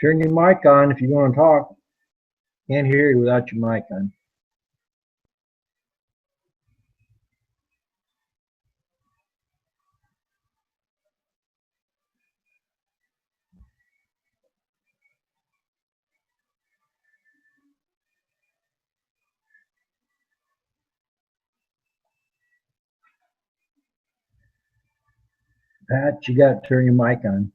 Turn your mic on if you want to talk. Can't hear you without your mic on. Pat, you got to turn your mic on.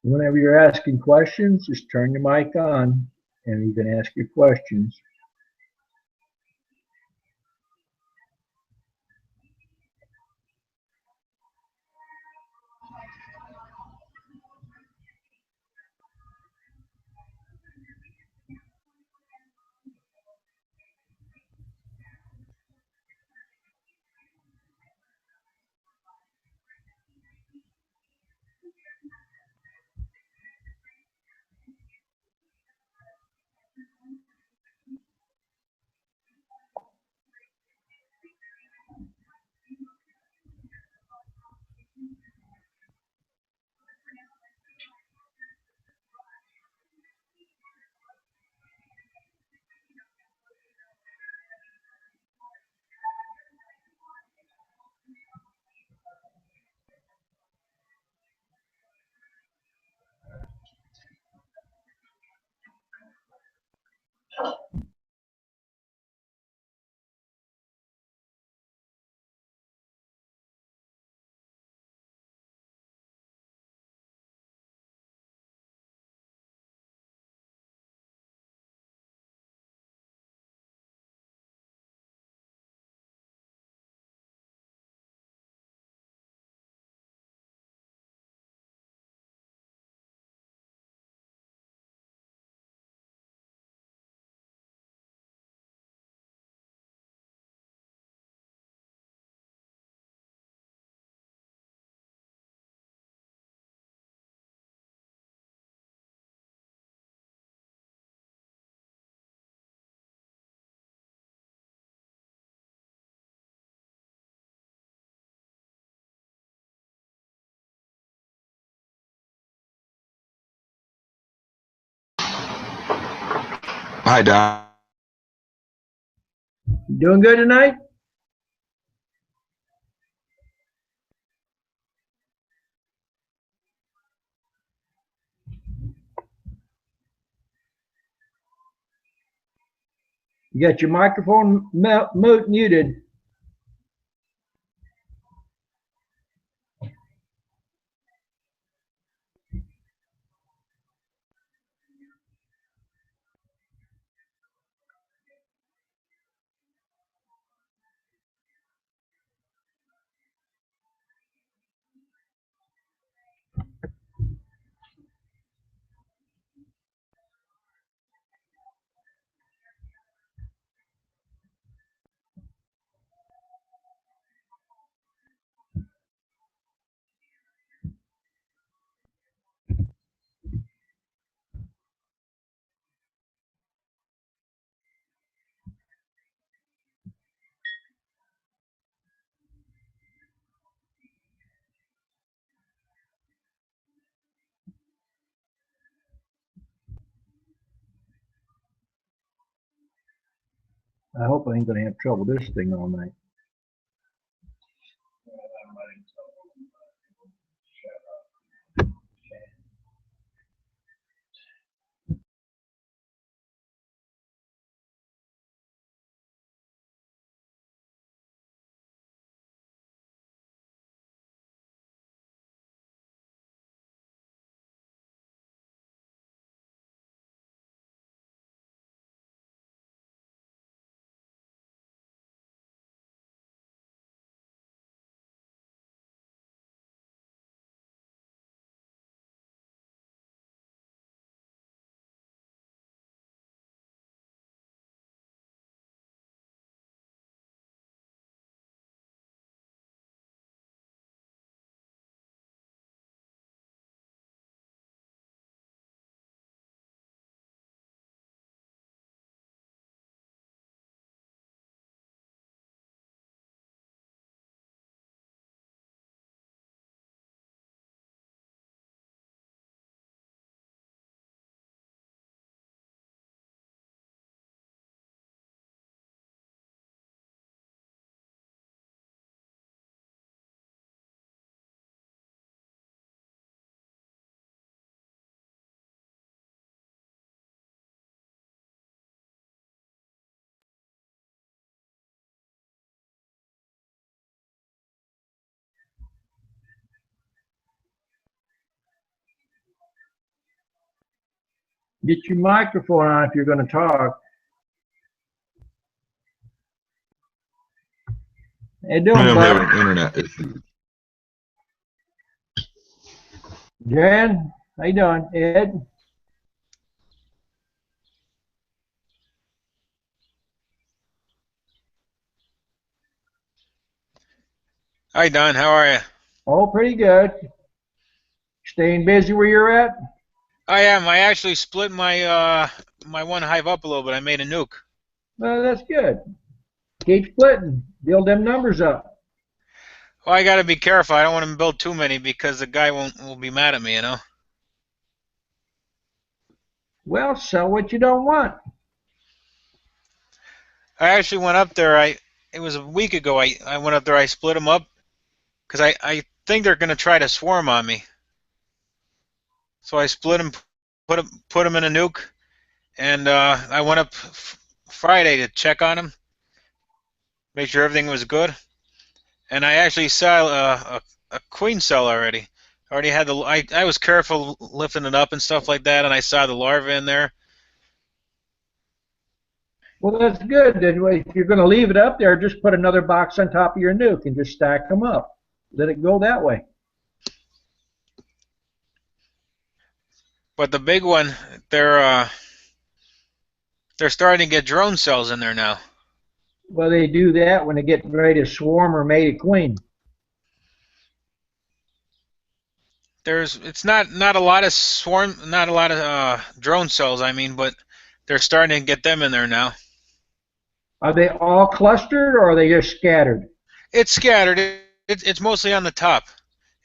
Whenever you're asking questions, just turn your mic on and you can ask your questions. Hi, Don. You doing good tonight? You got your microphone muted. I hope I ain't gonna have trouble with this thing all night. Get your microphone on if you're going to talk. How you doing, I'm bud? having internet issues. Jan, how you doing? Ed? Hi Don, how are you? Oh, pretty good. Staying busy where you're at? I am. I actually split my one hive up a little bit. I made a nuke. Well, that's good. Keep splitting. Build them numbers up. Well, I got to be careful. I don't want to build too many because the guy will be mad at me, you know. Well, sell what you don't want. I actually went up there. It was a week ago. I went up there. I split them up because I think they're going to try to swarm on me. So I split them, put them in a nuke, and I went up Friday to check on them, make sure everything was good. And I actually saw a queen cell already. I already had I was careful lifting it up and stuff like that, and I saw the larva in there. Well, that's good. Then if you're going to leave it up there, just put another box on top of your nuke and just stack them up. Let it go that way. But the big one, they're uh, they're starting to get drone cells in there now. Well, they do that when they get ready to swarm or mate a queen. It's not a lot of not a lot of drone cells. I mean, but they're starting to get them in there now. Are they all clustered or are they just scattered? It's scattered. It's mostly on the top.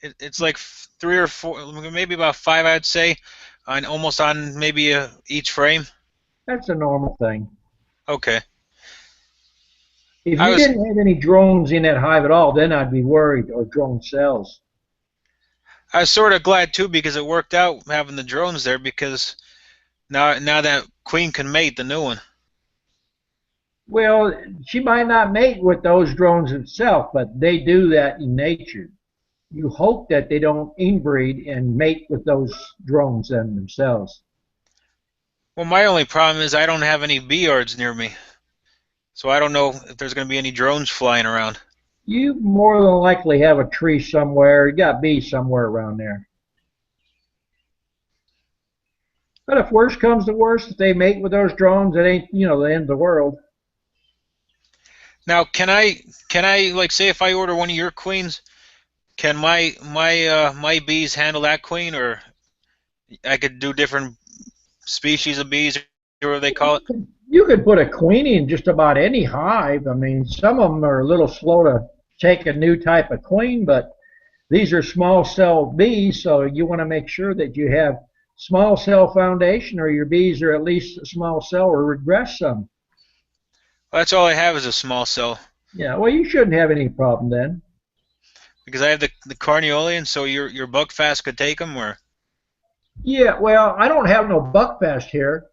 It's like three or four, maybe about five, I'd say, on almost on maybe each frame. That's a normal thing. Okay. If I you was didn't have any drones in that hive at all, then I'd be worried, or drone cells. I was sort of glad too because it worked out having the drones there because now that queen can mate the new one. Well, she might not mate with those drones itself, but they do that in nature. You hope that they don't inbreed and mate with those drones themselves. Well, my only problem is I don't have any bee yards near me, so I don't know if there's going to be any drones flying around. You more than likely have a tree somewhere. You got bees somewhere around there. But if worst comes to worst, if they mate with those drones, it ain't, the end of the world. Now, can I like say if I order one of your queens, can my bees handle that queen, or I could do different species of bees, or what they call it? You could put a queen in just about any hive. I mean, some of them are a little slow to take a new type of queen, but these are small cell bees, so you want to make sure that you have small cell foundation or your bees are at least a small cell or regress some. Well, that's all I have is a small cell Yeah, well, you shouldn't have any problem then. because I have the Carniolan, so your buckfast could take them, or Yeah, well, I don't have no buckfast here.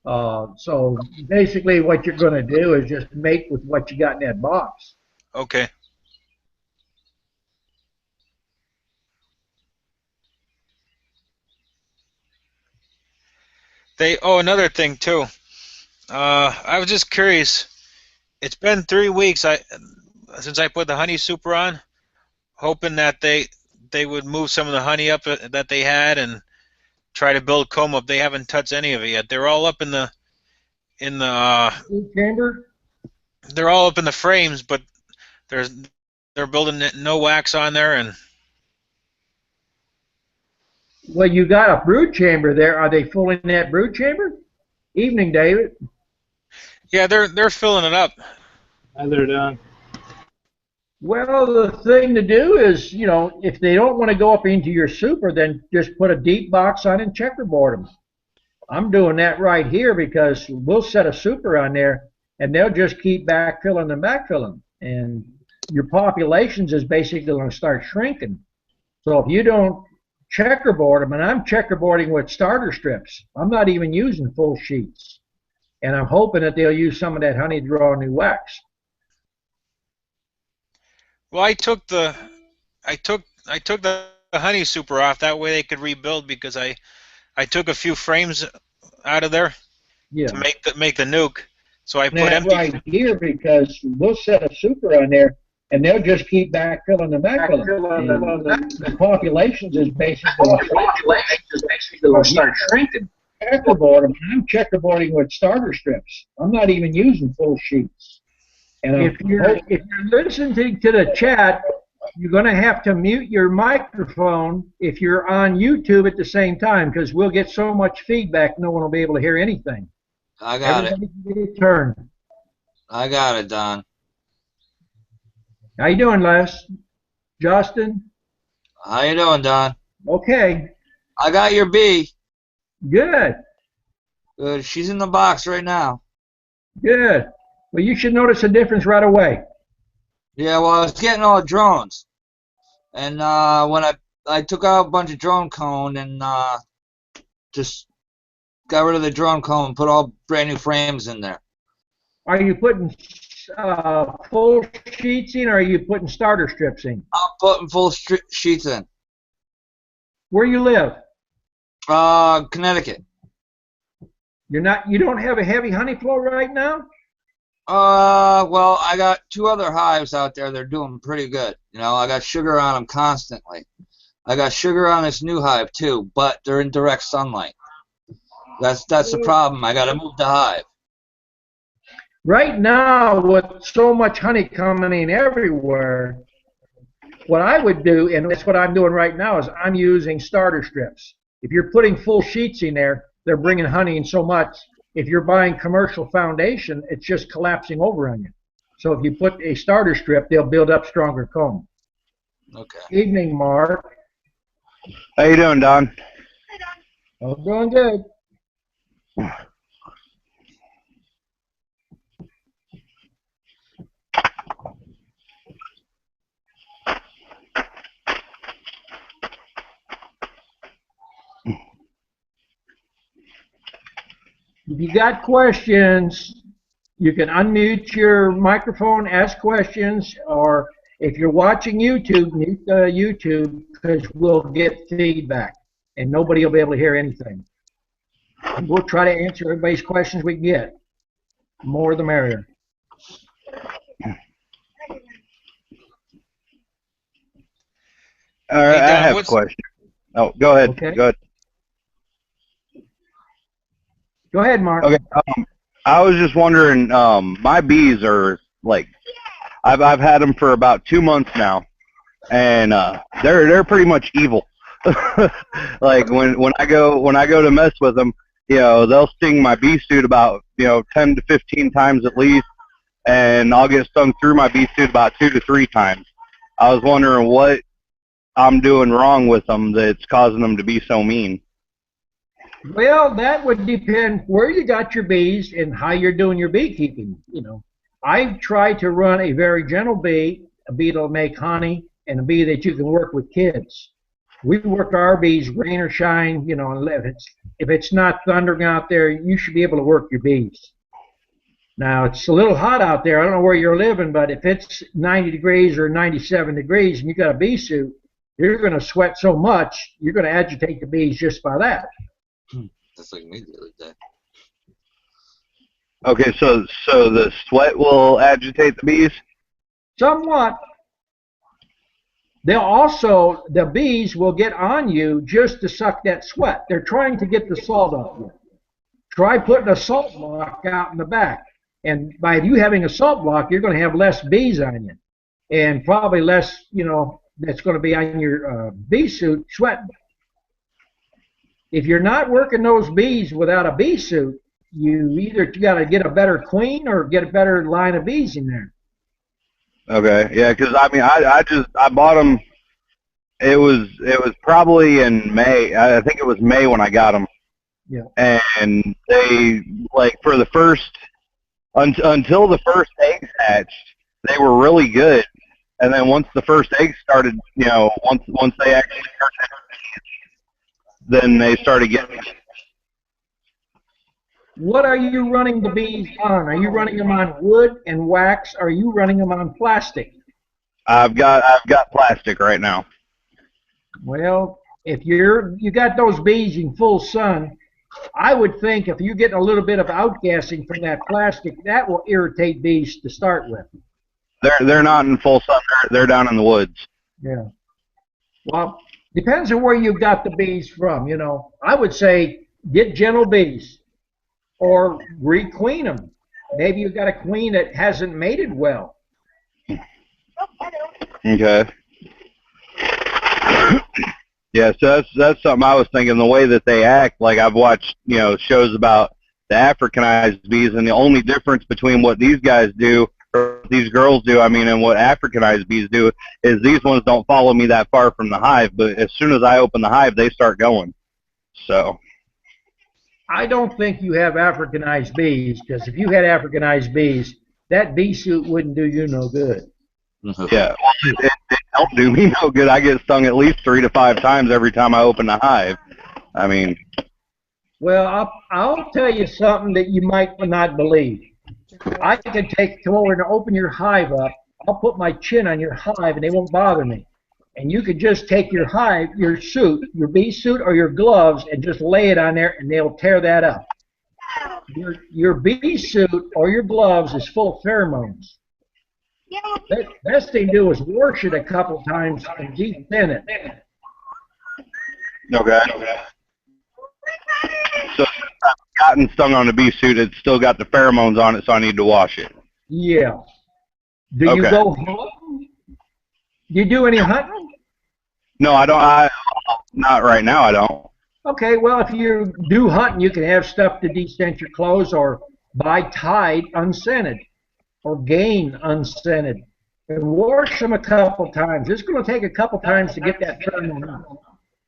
So basically what you're going to do is just mate with what you got in that box. okay. Another thing too. I was just curious. It's been 3 weeks since I put the honey super on, hoping that they would move some of the honey up that they had and try to build comb up. They haven't touched any of it yet. They're all up in the Chamber? they're all up in the frames, but there's they're building no wax on there, and Well, you got a brood chamber there. Are they full in that brood chamber? Evening, David. yeah, they're filling it up. Hi there, Don. Well, the thing to do is, if they don't want to go up into your super, then just put a deep box on and checkerboard them. I'm doing that right here because we'll set a super on there and they'll just keep backfilling and backfilling. And your populations is basically going to start shrinking. So if you don't checkerboard them, and I'm checkerboarding with starter strips, I'm not even using full sheets. And I'm hoping that they'll use some of that honey to draw new wax. Well, I took the honey super off that way they could rebuild because I took a few frames out of there Yeah. to make the nuke. So I put That empty. right here because we'll set a super on there and they'll just keep backfilling and backfilling. And the populations is basically Gonna start shrinking. checkerboard. I'm checkerboarding with starter strips. I'm not even using full sheets. And if you're listening to the chat, you're going to have to mute your microphone if you're on YouTube at the same time because we'll get so much feedback no one will be able to hear anything. I got Everybody can get a turn. I got it, Don. How you doing, Les? Justin? How you doing, Don? Okay. I got your bee. Good. Good. She's in the box right now. Good. Well, you should notice a difference right away. Yeah, well, I was getting all the drones. And when I took out a bunch of drone cone and just got rid of the drone cone and put all brand new frames in there. Are you putting full sheets in, or are you putting starter strips in? I'm putting full sheets in. Where you live? Connecticut. You don't have a heavy honey flow right now? Well, I got 2 other hives out there. They're doing pretty good. You know, I got sugar on them constantly. I got sugar on this new hive too, but they're in direct sunlight. That's the problem. I got to move the hive. Right now, with so much honey coming in everywhere, what I would do, and that's what I'm doing right now, is I'm using starter strips. If you're putting full sheets in there, they're bringing honey in so much. If you're buying commercial foundation, it's just collapsing over on you. So if you put a starter strip, they'll build up stronger comb. Okay. Evening, Mark. How you doing, Don? I'm doing good. If you got questions, you can unmute your microphone, ask questions, or if you're watching YouTube, mute YouTube because we'll get feedback and nobody will be able to hear anything. And we'll try to answer everybody's questions we get. The more the merrier. All right, Hey, I Don, have a question. Oh, go ahead. Okay. Go ahead. Go ahead, Mark. Okay. I was just wondering. My bees are like, I've had them for about 2 months now, and they're pretty much evil. Like when I go to mess with them, you know, they'll sting my bee suit about 10 to 15 times at least, and I'll get stung through my bee suit about 2 to 3 times. I was wondering what I'm doing wrong with them that's causing them to be so mean. Well, that would depend where you got your bees and how you're doing your beekeeping. You know, I try to run a very gentle bee, a bee that'll make honey, and a bee that you can work with kids. We work our bees rain or shine. You know, if it's not thundering out there, you should be able to work your bees. Now it's a little hot out there. I don't know where you're living, but if it's 90 degrees or 97 degrees and you got a bee suit, you're going to sweat so much you're going to agitate the bees just by that. That's like me the other day. Okay, so the sweat will agitate the bees? Somewhat. The bees will get on you just to suck that sweat. They're trying to get the salt off you. Try putting a salt block out in the back. And by you having a salt block, you're going to have less bees on you. And probably less, that's going to be on your bee suit sweating. If you're not working those bees without a bee suit, you either got to get a better queen or get a better line of bees in there. Okay, yeah, because I mean, I bought them. It was probably in May. I think it was May when I got them. Yeah. And they for the first until the first eggs hatched, they were really good. And then once the first eggs started, once they actually started, then they started getting. What are you running the bees on? Are you running them on wood and wax? Or are you running them on plastic? I've got plastic right now. Well, if you got those bees in full sun, I would think if you're getting a little bit of outgassing from that plastic, that will irritate bees to start with. They're not in full sun. They're down in the woods. Yeah. Well, depends on where you got the bees from. You know, I would say get gentle bees or re-queen them. Maybe you've got a queen that hasn't mated well. Okay. Yeah, so that's something I was thinking. The way that they act, like I've watched, shows about the Africanized bees, and the only difference between what these guys do or these girls do, and what Africanized bees do, is these ones don't follow me that far from the hive, but as soon as I open the hive, they start going. So. I don't think you have Africanized bees, because if you had Africanized bees, that bee suit wouldn't do you no good. Yeah, it don't do me no good. I get stung at least 3 to 5 times every time I open the hive. Well, I'll tell you something that you might not believe. I can come over and open your hive up. I'll put my chin on your hive, and they won't bother me. And you could just take your hive, your suit, your bee suit, or your gloves, and just lay it on there, and they'll tear that up. Your bee suit or your gloves is full of pheromones. The best thing to do is wash it a couple times and deep thin it. Okay. So since I've gotten stung on the bee suit, it's still got the pheromones on it, so I need to wash it. Yeah. Do you go hunting? Do you do any hunting? No, I don't. Not right now, I don't. Okay, well, if you do hunting, you can have stuff to de-scent your clothes, or buy Tide unscented, or Gain unscented, and wash them a couple times. It's going to take a couple times to get that pheromone out,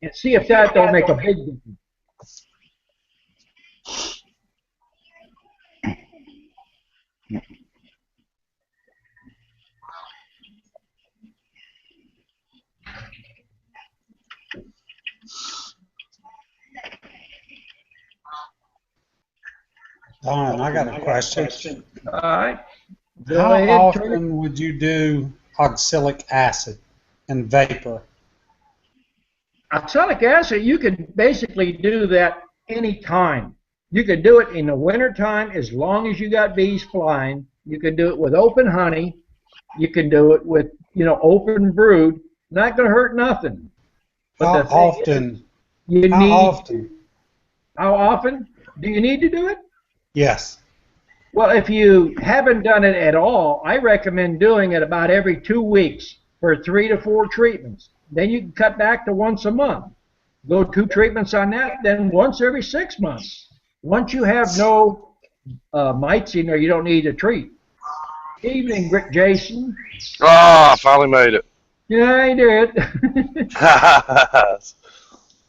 and see if that don't make a big difference. Don, I got a question. All right. How often would you do oxalic acid and vapor? Oxalic acid, you can basically do that any time. You can do it in the wintertime as long as you got bees flying. You can do it with open honey. You can do it with, open brood. Not going to hurt nothing. But How often? How often do you need to do it? Yes. Well, if you haven't done it at all, I recommend doing it about every 2 weeks for 3 to 4 treatments. Then you can cut back to once a month. Go 2 treatments on that, then once every 6 months. Once you have no mites in there, you don't need to treat. Evening, Jason. I finally made it. Yeah, I did.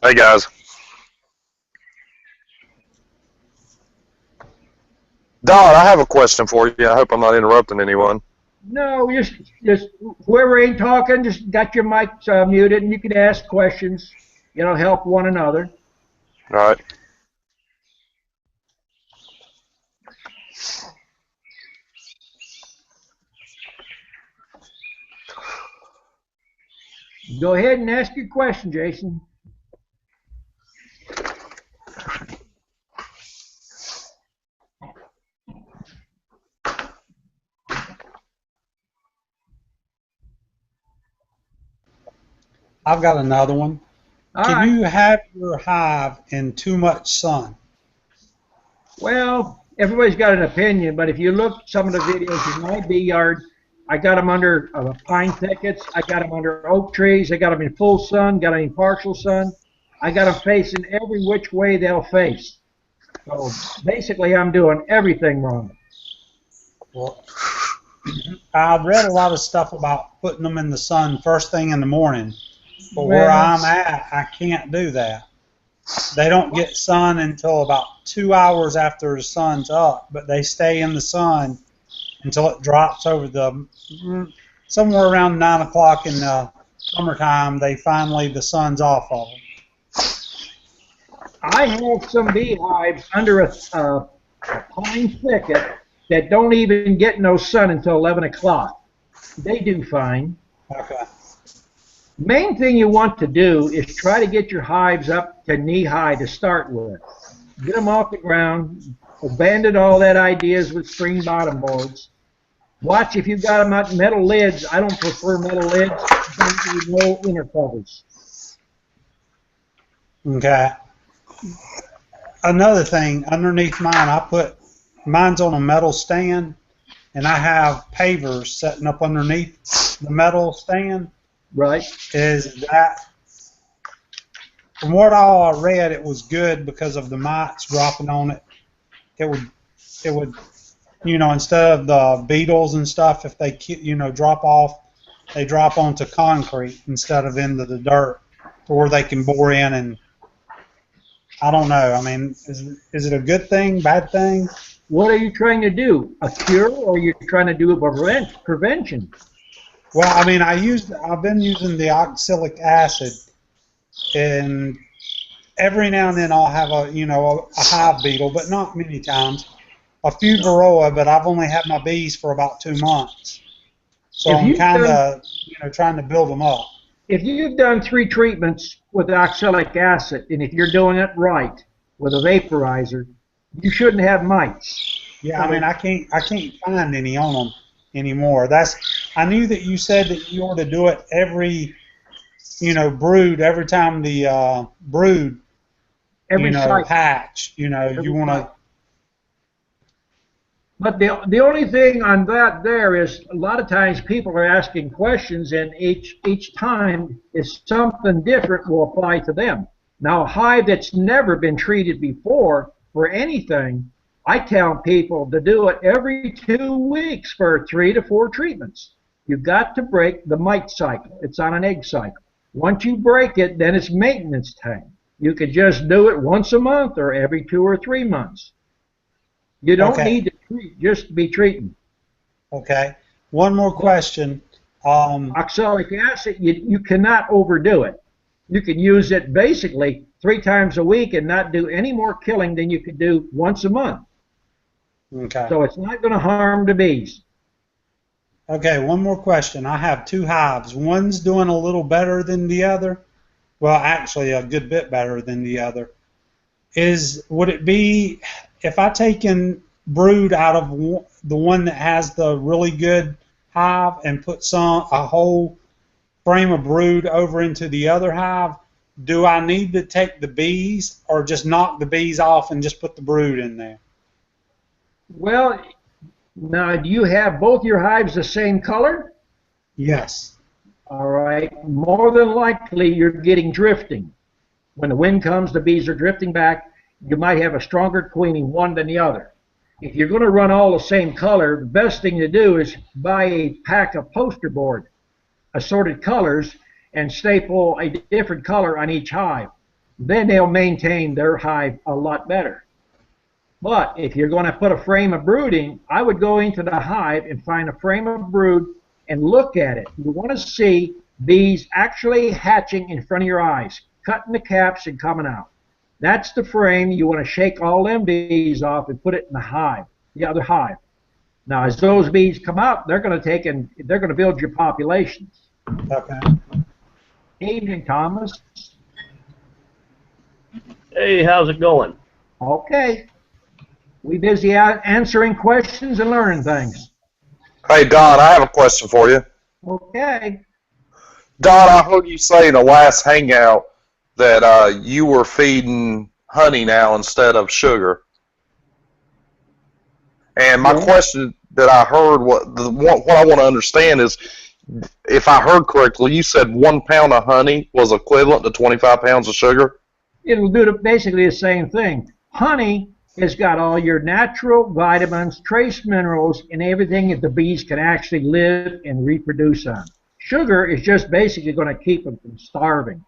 Hey, guys. Don, I have a question for you. I hope I'm not interrupting anyone. No, just whoever ain't talking, just got your mics muted, and you can ask questions. Help one another. All right. Go ahead and ask your question, Jason. I've got another one. All Can right. you have your hive in too much sun? Well, everybody's got an opinion, but if you look at some of the videos in my bee yard, I got them under pine thickets. I got them under oak trees. I got them in full sun, got them in partial sun. I got them facing every which way they'll face. So basically, I'm doing everything wrong. Well, I've read a lot of stuff about putting them in the sun first thing in the morning, but where I'm at, I can't do that. They don't get sun until about 2 hours after the sun's up, but they stay in the sun until it drops over somewhere around 9 o'clock in the summertime. The sun's off of them. I have some beehives under a pine thicket that don't even get no sun until 11 o'clock. They do fine. Okay. Main thing you want to do is try to get your hives up to knee high to start with. get them off the ground, abandon all that ideas with spring bottom boards. Watch if you've got them on metal lids. I don't prefer metal lids. Don't need no inner covers. Okay. Another thing, underneath mine, mine's on a metal stand, and I have pavers setting up underneath the metal stand. Right. Is that, from what all I read, it was good because of the mites dropping on it. It would, instead of the beetles and stuff, if they, drop off, they drop onto concrete instead of into the dirt, or they can bore in and, I don't know. I mean, is it a good thing, bad thing? What are you trying to do? A cure, or you're trying to do a prevention? Well, I mean, I've been using the oxalic acid, and every now and then I'll have a hive beetle, but not many times. A few varroa, but I've only had my bees for about 2 months, so I'm kind of trying to build them up. If you've done 3 treatments with oxalic acid, and if you're doing it right with a vaporizer, you shouldn't have mites. Yeah, I mean, I can't find any on them anymore. I knew that you said that you ought to do it every, brood, every time the brood, Every cycle. hatch, you want to. But the only thing on that there is a lot of times people are asking questions, and each time is something different will apply to them. Now, a hive that's never been treated before for anything, I tell people to do it every 2 weeks for 3 to 4 treatments. You've got to break the mite cycle. It's on an egg cycle. Once you break it, then it's maintenance time. You could just do it once a month or every 2 or 3 months. You don't need to treat, just be treating. Okay. One more question. Oxalic acid, you cannot overdo it. You can use it basically 3 times a week and not do any more killing than you could do once a month. Okay. So it's not going to harm the bees. Okay, one more question. I have 2 hives. One's doing a little better than the other. Well, actually, a good bit better than the other. Would it be, if I taken brood out of the one that has the really good hive and put a whole frame of brood over into the other hive, do I need to take the bees or just knock the bees off and just put the brood in there? Well, now, do you have both your hives the same color? Yes. All right. More than likely, you're getting drifting. When the wind comes, the bees are drifting back. You might have a stronger queening one than the other. If you're going to run all the same color, the best thing to do is buy a pack of poster board, assorted colors, and staple a different color on each hive. Then they'll maintain their hive a lot better. But if you're going to put a frame of brooding, I would go into the hive and find a frame of brood and look at it. You want to see bees actually hatching in front of your eyes, cutting the caps and coming out. That's the frame. You want to shake all them bees off and put it in the hive, the other hive. Now, as those bees come out, they're going to build your populations. Okay. Evening, Thomas. Hey, how's it going? Okay. We busy out answering questions and learning things. Hey, Don, I have a question for you. Okay. Don, I heard you say in the last hangout that you were feeding honey now instead of sugar. And my question that I heard, what I want to understand is, if I heard correctly, you said 1 pound of honey was equivalent to 25 pounds of sugar? It'll do basically the same thing. Honey has got all your natural vitamins, trace minerals, and everything that the bees can actually live and reproduce on. Sugar is just basically going to keep them from starving.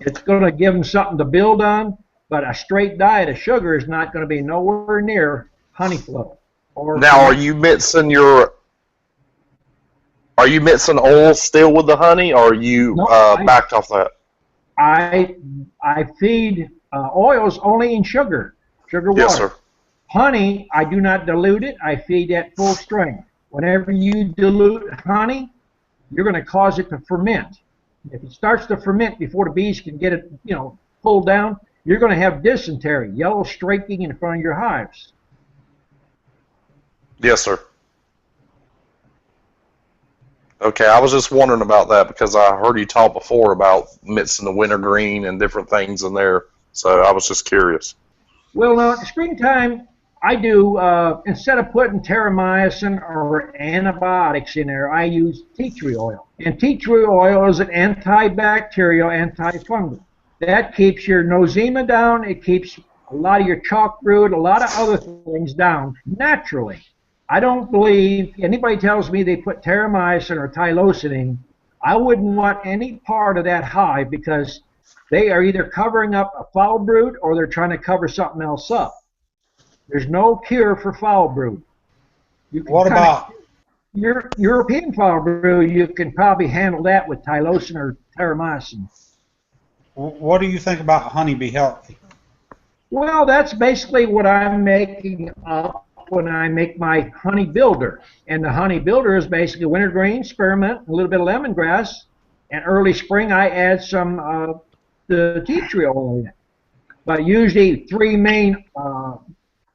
It's going to give them something to build on, but a straight diet of sugar is not going to be nowhere near honey flow. Now, are you mixing oil still with the honey, or are you backed off that? I feed oils only in sugar water. Yes, sir. Honey, I do not dilute it. I feed at full strength. Whenever you dilute honey, you're going to cause it to ferment. If it starts to ferment before the bees can get it, pulled down, you're going to have dysentery, yellow streaking in front of your hives. Yes, sir. Okay, I was just wondering about that because I heard you talk before about mixing the wintergreen and different things in there. So I was just curious. Well, now, springtime, I do, instead of putting terramycin or antibiotics in there, I use tea tree oil. And tea tree oil is an antibacterial, antifungal. That keeps your nosema down. It keeps a lot of your chalk brood, a lot of other things down naturally. I don't believe anybody tells me they put terramycin or tylosin in. I wouldn't want any part of that hive because they are either covering up a foul brood or they're trying to cover something else up. There's no cure for foul brood. What about your European foul brood? You can probably handle that with tylosin or terramycin. what do you think about honeybee healthy? Well, that's basically what I'm making up when I make my honey builder. And the honey builder is basically wintergreen, spearmint, a little bit of lemongrass, and early spring I add some the tea tree oil in it. But usually 3 main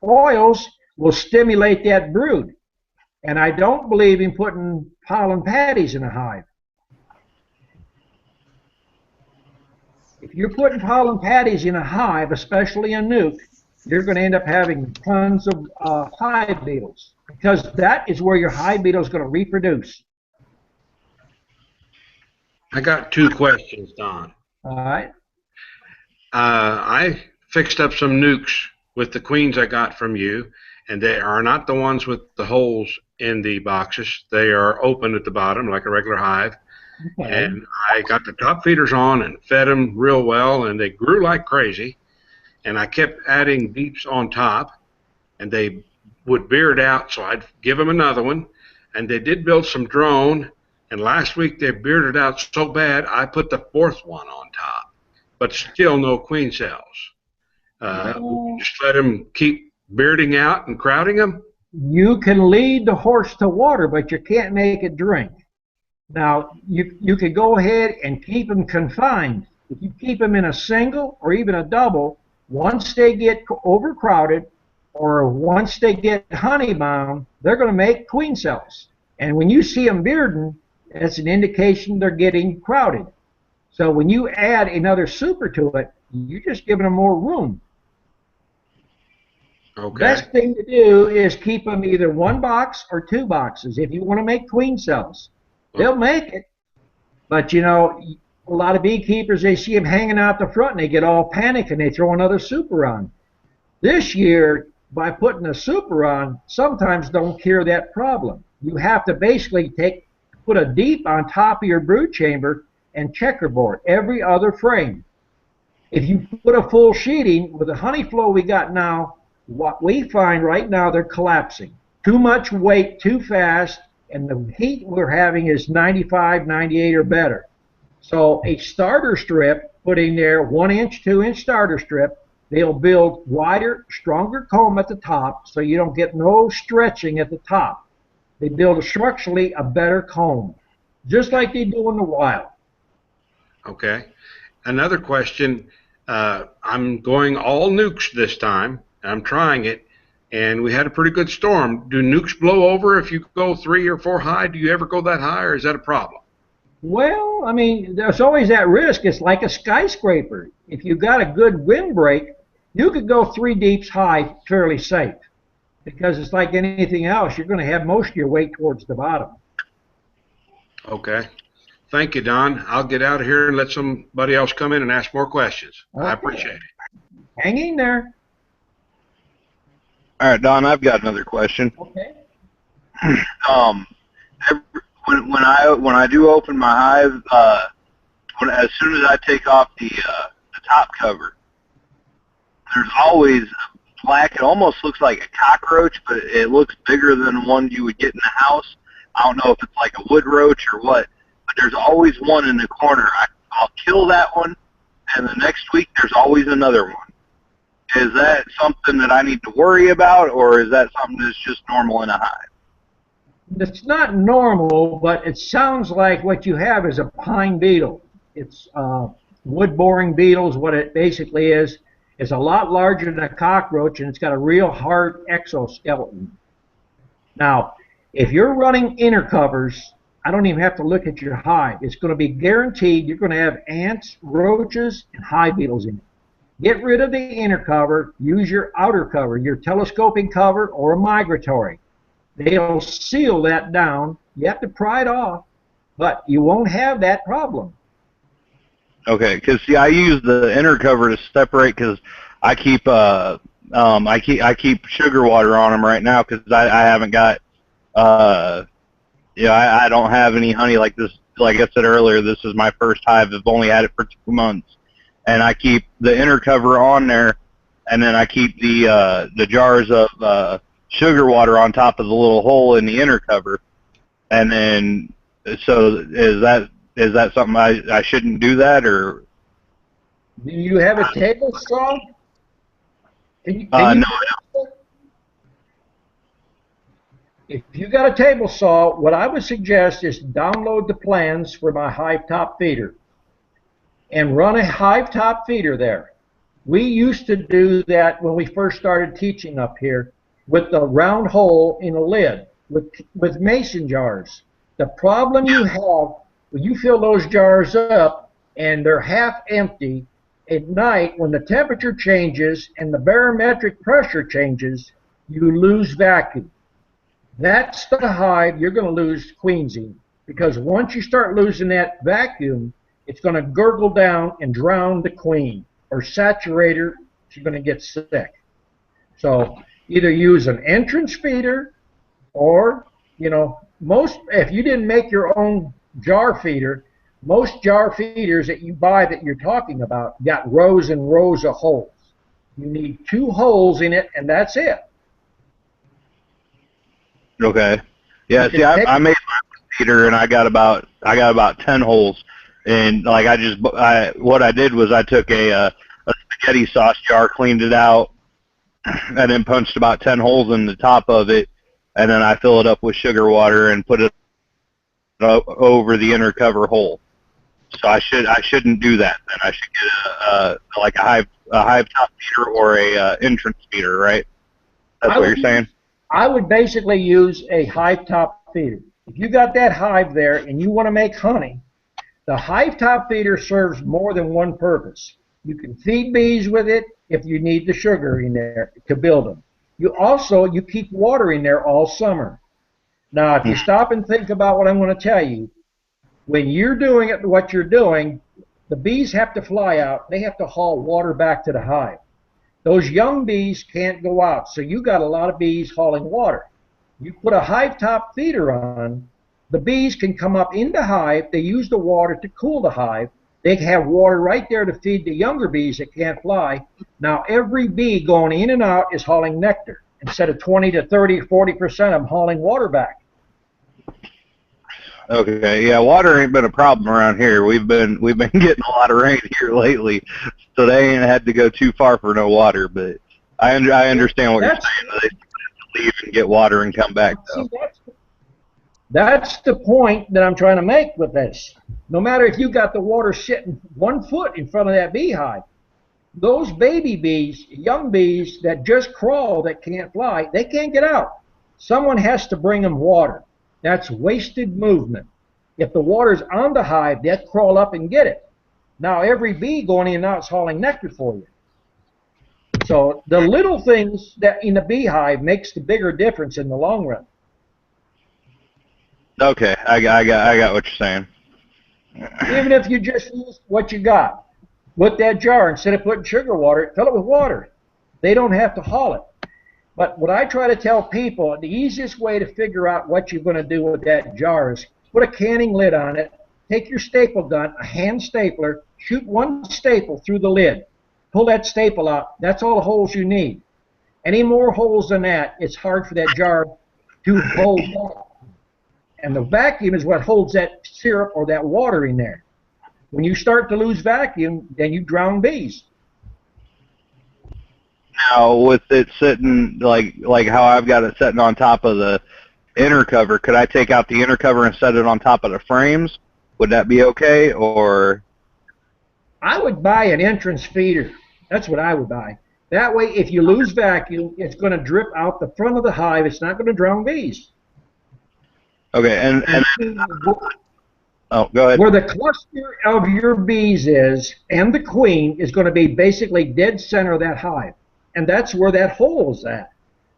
oils will stimulate that brood. And I don't believe in putting pollen patties in a hive. If you're putting pollen patties in a hive, especially a nuke, you're going to end up having tons of hive beetles because that is where your hive beetle is going to reproduce. I got 2 questions, Don. All right. I fixed up some nukes with the queens I got from you, and they are not the ones with the holes in the boxes. They are open at the bottom like a regular hive. Okay. And I got the top feeders on and fed them real well, and they grew like crazy. And I kept adding deeps on top, and they would beard out, so I'd give them another one. And they did build some drone, and last week they bearded out so bad I put the 4th one on top, but still no queen cells. Just let them keep bearding out and crowding them. You can lead the horse to water, but you can't make it drink. Now, you could go ahead and keep them confined. If you keep them in a single or even a double, once they get overcrowded or once they get honey bound, they're going to make queen cells. And when you see them bearding, that's an indication they're getting crowded. So when you add another super to it, you're just giving them more room. Okay. Best thing to do is keep them either 1 box or 2 boxes if you want to make queen cells. They'll make it. But, you know, a lot of beekeepers, they see them hanging out the front and they get all panicked and they throw another super on. This year, by putting a super on, sometimes don't cure that problem. You have to basically put a deep on top of your brood chamber and checkerboard every other frame. If you put a full sheeting, with the honey flow we got now, what we find right now, they're collapsing. Too much weight too fast, and the heat we're having is 95, 98 or better. So a starter strip, put in there 1 inch, 2 inch starter strip, they'll build wider, stronger comb at the top so you don't get no stretching at the top. They build structurally a better comb, just like they do in the wild. Okay. Another question. I'm going all nukes this time. I'm trying it, and we had a pretty good storm. Do nukes blow over if you go 3 or 4 high? Do you ever go that high, or is that a problem? Well, I mean, there's always that risk. It's like a skyscraper. If you got a good windbreak, you could go 3 deeps high fairly safe, because it's like anything else. You're going to have most of your weight towards the bottom. Okay. Thank you, Don. I'll get out of here and let somebody else come in and ask more questions. Okay. I appreciate it. Hang in there. All right, Don, I've got another question. Okay. When I do open my hive, as soon as I take off the top cover, there's always black. It almost looks like a cockroach, but it looks bigger than one you would get in the house. I don't know if it's like a wood roach or what, but there's always one in the corner. I'll kill that one, and the next week there's always another one. Is that something that I need to worry about, or is that something that's just normal in a hive? It's not normal, but it sounds like what you have is a pine beetle. It's wood boring beetles, what it basically is. It's a lot larger than a cockroach, and it's got a real hard exoskeleton. Now, if you're running inner covers, I don't even have to look at your hive. It's going to be guaranteed you're going to have ants, roaches, and hive beetles in it. Get rid of the inner cover, use your outer cover, your telescoping cover or a migratory. They'll seal that down. You have to pry it off, but you won't have that problem. Okay, because see, I use the inner cover to separate because I keep I keep sugar water on them right now because I haven't got I don't have any honey like this. Like I said earlier, this is my first hive. I've only had it for 2 months, and I keep the inner cover on there, and then I keep the jars of sugar water on top of the little hole in the inner cover, and then so is that something I shouldn't do that or? Do you have a table saw? No. If you got a table saw, what I would suggest is download the plans for my hive top feeder and run a hive top feeder there. We used to do that when we first started teaching up here with the round hole in a lid with mason jars. The problem you have when you fill those jars up and they're half empty at night, when the temperature changes and the barometric pressure changes, you lose vacuum. That's the hive you're going to lose queensing, because once you start losing that vacuum, it's going to gurgle down and drown the queen or saturate her. She's going to get sick. So either use an entrance feeder or, if you didn't make your own jar feeder, most jar feeders that you buy that you're talking about got rows and rows of holes. You need 2 holes in it, and that's it. Okay. Yeah. See, I made my feeder, and I got about 10 holes, and like what I did was I took a spaghetti sauce jar, cleaned it out, and then punched about 10 holes in the top of it, and then I fill it up with sugar water and put it over the inner cover hole. So I shouldn't do that. Then I should get a hive top feeder or a entrance feeder, right? That's what you're saying. I would basically use a hive top feeder. If you got that hive there and you want to make honey, the hive top feeder serves more than one purpose. You can feed bees with it if you need the sugar in there to build them. You keep water in there all summer. Now, if you stop and think about what I'm going to tell you, when you're doing it, what you're doing, the bees have to fly out. They have to haul water back to the hive. Those young bees can't go out, so you got a lot of bees hauling water. You put a hive top feeder on, the bees can come up in the hive. They use the water to cool the hive. They have water right there to feed the younger bees that can't fly. Now every bee going in and out is hauling nectar instead of 20 to 30, 40% of them hauling water back. Okay, yeah, water ain't been a problem around here. We've been getting a lot of rain here lately, so they ain't had to go too far for no water. But I understand what you're saying. They have to leave and get water and come back though. See, that's the point that I'm trying to make with this. No matter if you got the water sitting 1 foot in front of that beehive, those baby bees, young bees that just crawl that can't fly, they can't get out. Someone has to bring them water. That's wasted movement. If the water's on the hive, they'll crawl up and get it. Now every bee going in and out is hauling nectar for you. So the little things that in the beehive makes the bigger difference in the long run. Okay, I got what you're saying. Even if you just use what you got. Put that jar, instead of putting sugar water, fill it with water. They don't have to haul it. But what I try to tell people, the easiest way to figure out what you're going to do with that jar is put a canning lid on it, take your staple gun, a hand stapler, shoot 1 staple through the lid, pull that staple out. That's all the holes you need. Any more holes than that, it's hard for that jar to hold back. And the vacuum is what holds that syrup or that water in there. When you start to lose vacuum, then you drown bees. Now, with it sitting like how I've got it sitting on top of the inner cover, could I take out the inner cover and set it on top of the frames? Would that be okay, or? I would buy an entrance feeder That's what I would buy. That way, if you lose vacuum, it's going to drip out the front of the hive. It's not going to drown bees. Okay, and oh, go ahead. Where the cluster of your bees is and the queen is going to be basically dead center of that hive. And that's where that hole is at.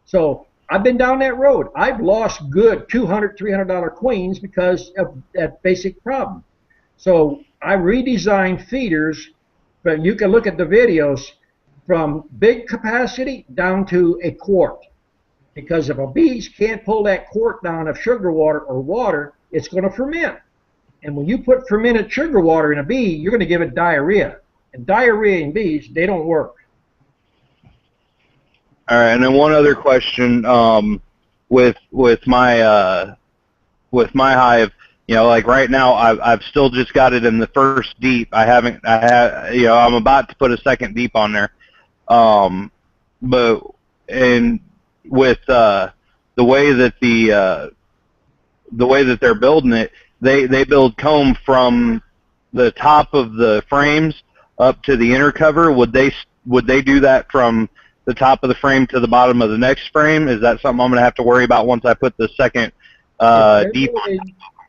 So I've been down that road. I've lost good $200, $300 queens because of that basic problem. So I redesigned feeders, but you can look at the videos from big capacity down to a quart. Because if a bee can't pull that quart down of sugar water or water, it's going to ferment. And when you put fermented sugar water in a bee, you're going to give it diarrhea. And diarrhea in bees, they don't work. All right, and then one other question with my hive, you know, like right now I've still just got it in the first deep. You know, I'm about to put a second deep on there. But and with the way that the way that they're building it, they build comb from the top of the frames up to the inner cover. Would they do that from the top of the frame to the bottom of the next frame? Is that something I'm going to have to worry about once I put the second deep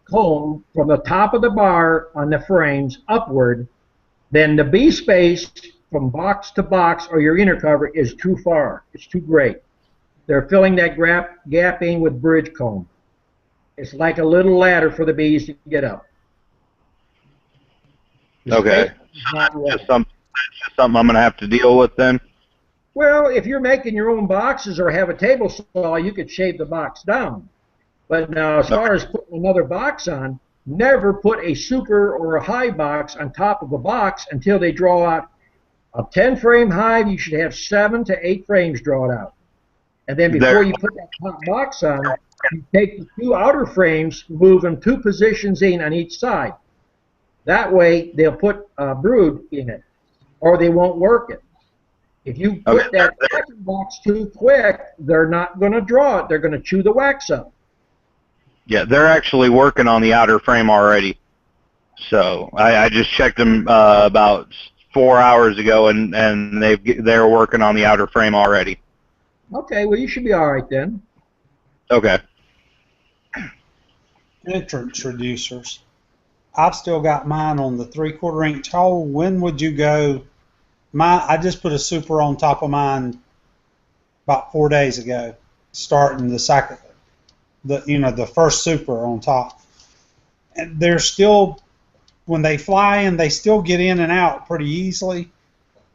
comb from the top of the bar on the frames upward, then the bee space from box to box or your inner cover is too far. It's too great. They're filling that gap in with bridge comb. It's like a little ladder for the bees to get up. Okay. That's just something I'm going to have to deal with then? Well, if you're making your own boxes or have a table saw, you could shave the box down. But now, as far as putting another box on, never put a super or a hive box on top of a box until they draw out. A 10-frame hive, you should have 7 to 8 frames drawn out. And then before you put that top box on, you take the 2 outer frames, move them 2 positions in on each side. That way, they'll put brood in it, or they won't work it. If you put that second box too quick, they're not going to draw it. They're going to chew the wax up. Yeah, they're actually working on the outer frame already. So I just checked them about 4 hours ago, and they're working on the outer frame already. Okay, well, you should be all right then. Okay. Entrance reducers. I've still got mine on the 3/4 inch hole. When would you go? I just put a super on top of mine about 4 days ago, starting the second, the first super on top. And they're still, when they fly in, they still get in and out pretty easily.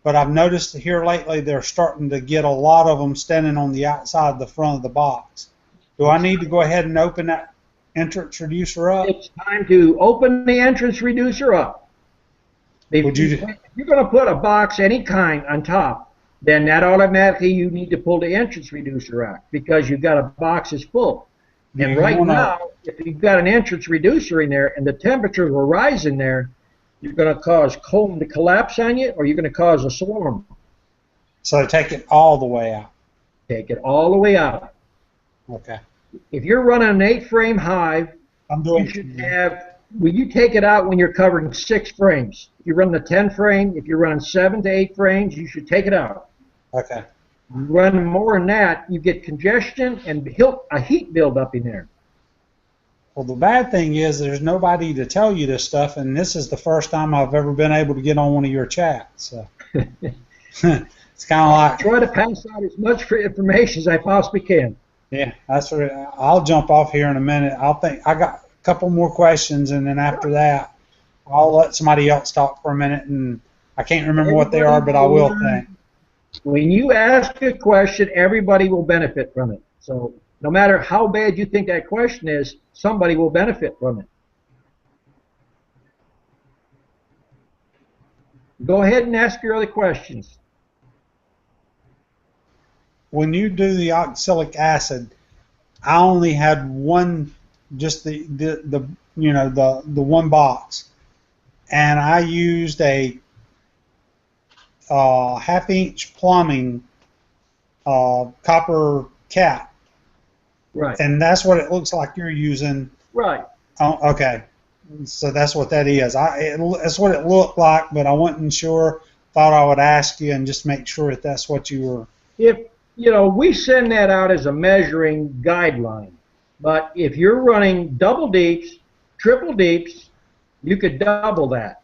But I've noticed here lately they're starting to get a lot of them standing on the outside of the front of the box. Do I need to go ahead and open that entrance reducer up? It's time to open the entrance reducer up. If you're going to put a box any kind on top, then that automatically you need to pull the entrance reducer out because you've got a box that's full. And right now, if you've got an entrance reducer in there and the temperatures will rise in there, you're going to cause comb to collapse on you, or you're going to cause a swarm. So take it all the way out. Take it all the way out. Okay. If you're running an 8-frame hive, you should have. Well, you take it out when you're covering 6 frames. If you run the 10-frame, if you're running 7 to 8 frames, you should take it out. Okay. You run more than that, you get congestion and a heat buildup in there. Well, the bad thing is there's nobody to tell you this stuff, and this is the first time I've ever been able to get on one of your chats. So it's kind of like, I try to pass out as much information as I possibly can. Yeah, that's right. I'll jump off here in a minute. I got a couple more questions, and then after that, I'll let somebody else talk for a minute. And I can't remember what they are, but I will think. When you ask a question, everybody will benefit from it. So no matter how bad you think that question is, somebody will benefit from it. Go ahead and ask your other questions. When you do the oxalic acid, I only had one, just the one box, and I used a 1/2-inch plumbing copper cap. Right. And that's what it looks like you're using. Right. Okay. So that's what that is. That's what it looked like, but I wasn't sure. thought I would ask you and just make sure that that's what you were. If, we send that out as a measuring guideline. But if you're running double deeps, triple deeps, you could double that.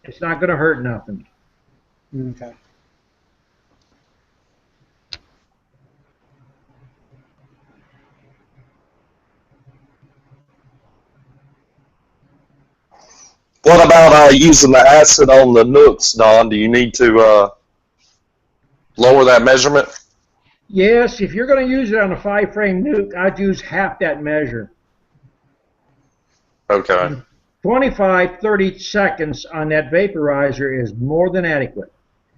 It's not going to hurt nothing. Okay. What about using the acid on the nooks, Don? Do you need to lower that measurement? Yes, if you're going to use it on a 5-frame nuke, I'd use half that measure. Okay. 25, 30 seconds on that vaporizer is more than adequate.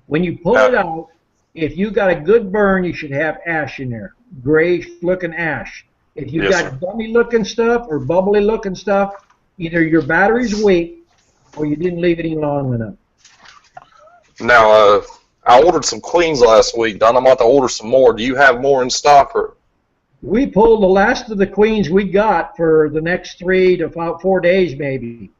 When you pull it out, if you got a good burn, you should have ash in there, grayish looking ash. If you got gummy looking stuff or bubbly looking stuff, either your battery's weak or you didn't leave it in long enough. Now, I ordered some queens last week, Don. I'm about to order some more. Do you have more in stock? Or? We pulled the last of the queens we got for the next 3 to 4 days, maybe.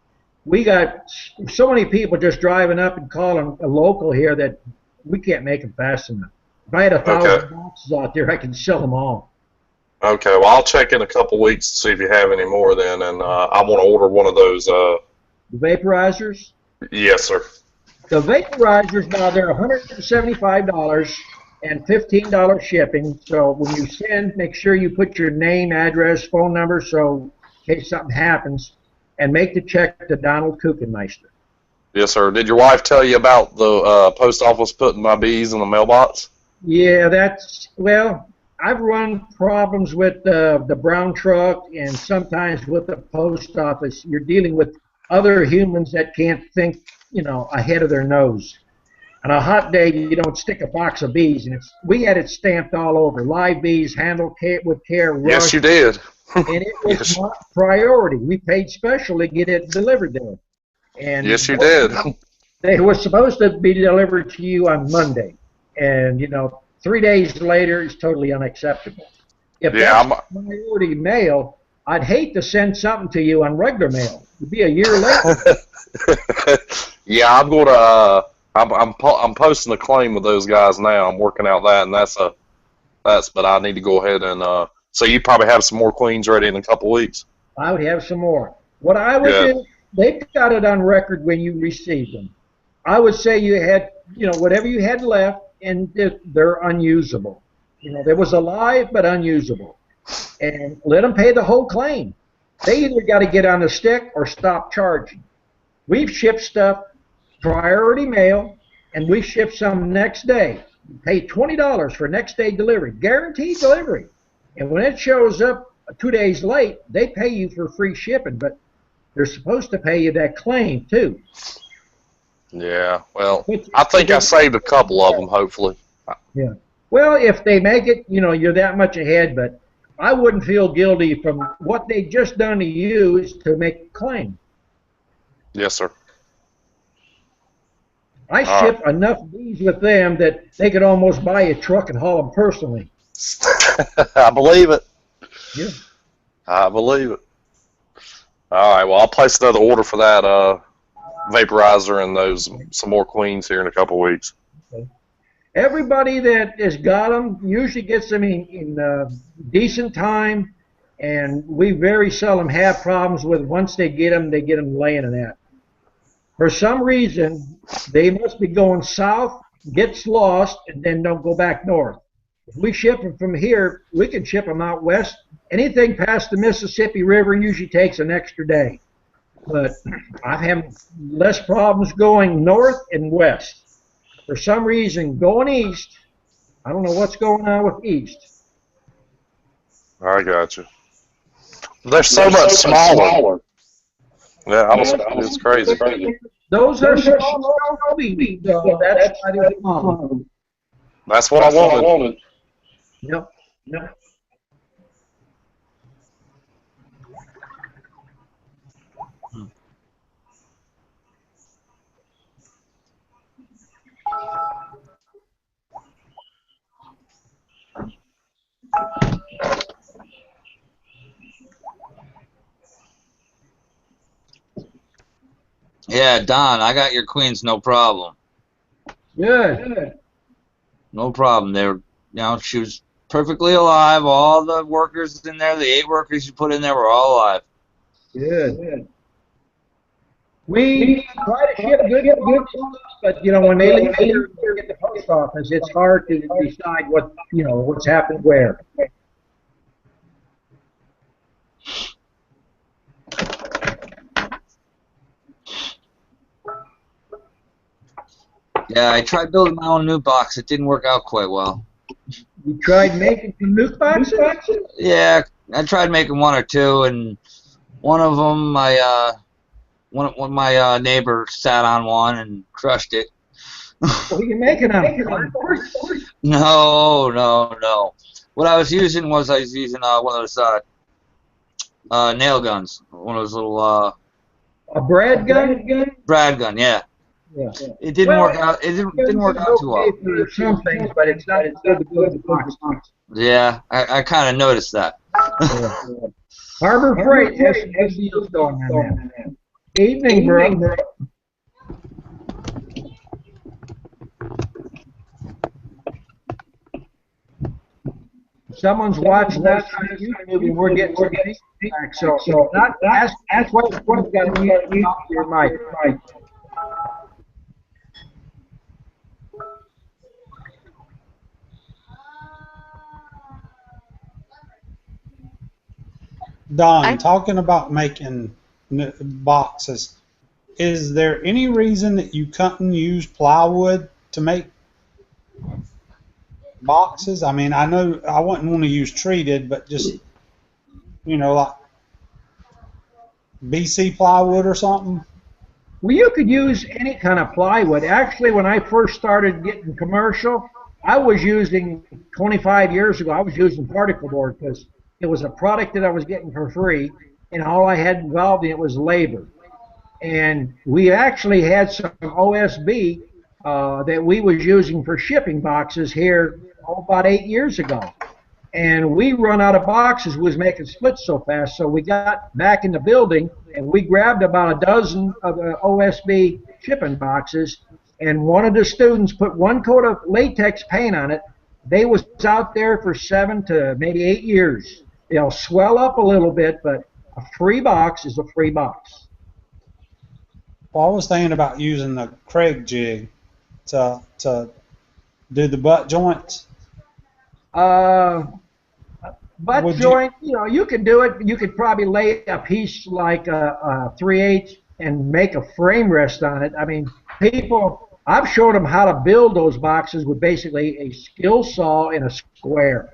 We got so many people just driving up and calling a local here that we can't make them fast enough. If I had 1,000 boxes out there, I can sell them all. Okay, well, I'll check in a couple weeks to see if you have any more then, and I want to order one of those. The vaporizers? Yes, sir. The vaporizers, now they're $175 and $15 shipping. So when you send, make sure you put your name, address, phone number, so in case something happens, and make the check to Donald Kuchenmeister. Yes, sir. Did your wife tell you about the post office putting my bees in the mailbox? Yeah, well, I've run problems with the brown truck and sometimes with the post office. You're dealing with other humans that can't think, ahead of their nose. On a hot day, you don't stick a box of bees, and we had it stamped all over. Live bees, handled with care, rushed. Yes, you did. And it was not priority. We paid special to get it delivered there. And yes, you did. They were supposed to be delivered to you on Monday, and 3 days later, it's totally unacceptable. If that's priority mail, I'd hate to send something to you on regular mail. It'd be a year later. Yeah, I'm going to. I'm posting a claim with those guys now. I'm working out that, and but I need to go ahead and. So you probably have some more queens ready in a couple weeks. I would have some more. What I would do, they've got it on record when you received them. I would say you had, whatever you had left, and they're unusable. There was alive but unusable. And let them pay the whole claim. They either got to get on the stick or stop charging. We've shipped stuff priority mail, and we ship some next day. You pay $20 for next day delivery, guaranteed delivery. And when it shows up 2 days late, they pay you for free shipping, but they're supposed to pay you that claim too. Yeah, well, I think I saved a couple of them, hopefully. Yeah. Well, if they make it, you're that much ahead, but I wouldn't feel guilty from what they just done to you is to make a claim. Yes, sir. I ship enough bees with them that they could almost buy a truck and haul them personally. I believe it. Yeah. I believe it. All right, well, I'll place another order for that vaporizer and some more queens here in a couple weeks. Okay. Everybody that has got them usually gets them in decent time, and we very seldom have problems with once they get them laying in that. For some reason, they must be going south, gets lost, and then don't go back north. If we ship them from here, we can ship them out west. Anything past the Mississippi River usually takes an extra day. But I'm having less problems going north and west. For some reason, going east, I don't know what's going on with east. I got you. They're so much smaller. Yeah, it's crazy. Those are small bees, so that's why they're small. That's what I wanted. Yep. Yep. Yeah, Don, I got your queens, no problem. Good. No problem. She was perfectly alive. All the workers in there, the 8 workers you put in there, were all alive. Good. We try to ship good quality stuff, but when they leave here at the post office, it's hard to decide what's happened where. Yeah, I tried building my own new box. It didn't work out quite well. You tried making some nuke boxes? Yeah, I tried making 1 or 2, and one of them, one of my neighbor sat on one and crushed it. What are you making out of cardboard? No. What I was using one of those nail guns, one of those little A Brad gun? Brad gun. Yeah, Yeah. it didn't work out. It didn't work out too well. Okay for some things, but it's not as good to build the box. Yeah, I kind of noticed that. Yeah. Harbor Freight has some good deals going on there. Evening, bro. Someone's watching us on YouTube and we're getting some feedback. So ask questions. You've got to mute your mic. Don, talking about making boxes, is there any reason that you couldn't use plywood to make boxes? I mean, I know I wouldn't want to use treated, but just, like BC plywood or something. Well, you could use any kind of plywood. Actually, when I first started getting commercial, I was using 25 years ago. I was using particle board because it was a product that I was getting for free, and all I had involved in it was labor. And we actually had some OSB that we was using for shipping boxes here about 8 years ago. And we run out of boxes. We was making splits so fast, so we got back in the building and we grabbed about a dozen of the OSB shipping boxes. And one of the students put 1 coat of latex paint on it. They was out there for 7 to maybe 8 years. They'll swell up a little bit, but a free box is a free box. Well, I was thinking about using the Craig jig to do the butt joints. Butt joint, you can do it. You could probably lay a piece like a 3/8 and make a frame rest on it. I mean, I've showed them how to build those boxes with basically a skill saw and a square.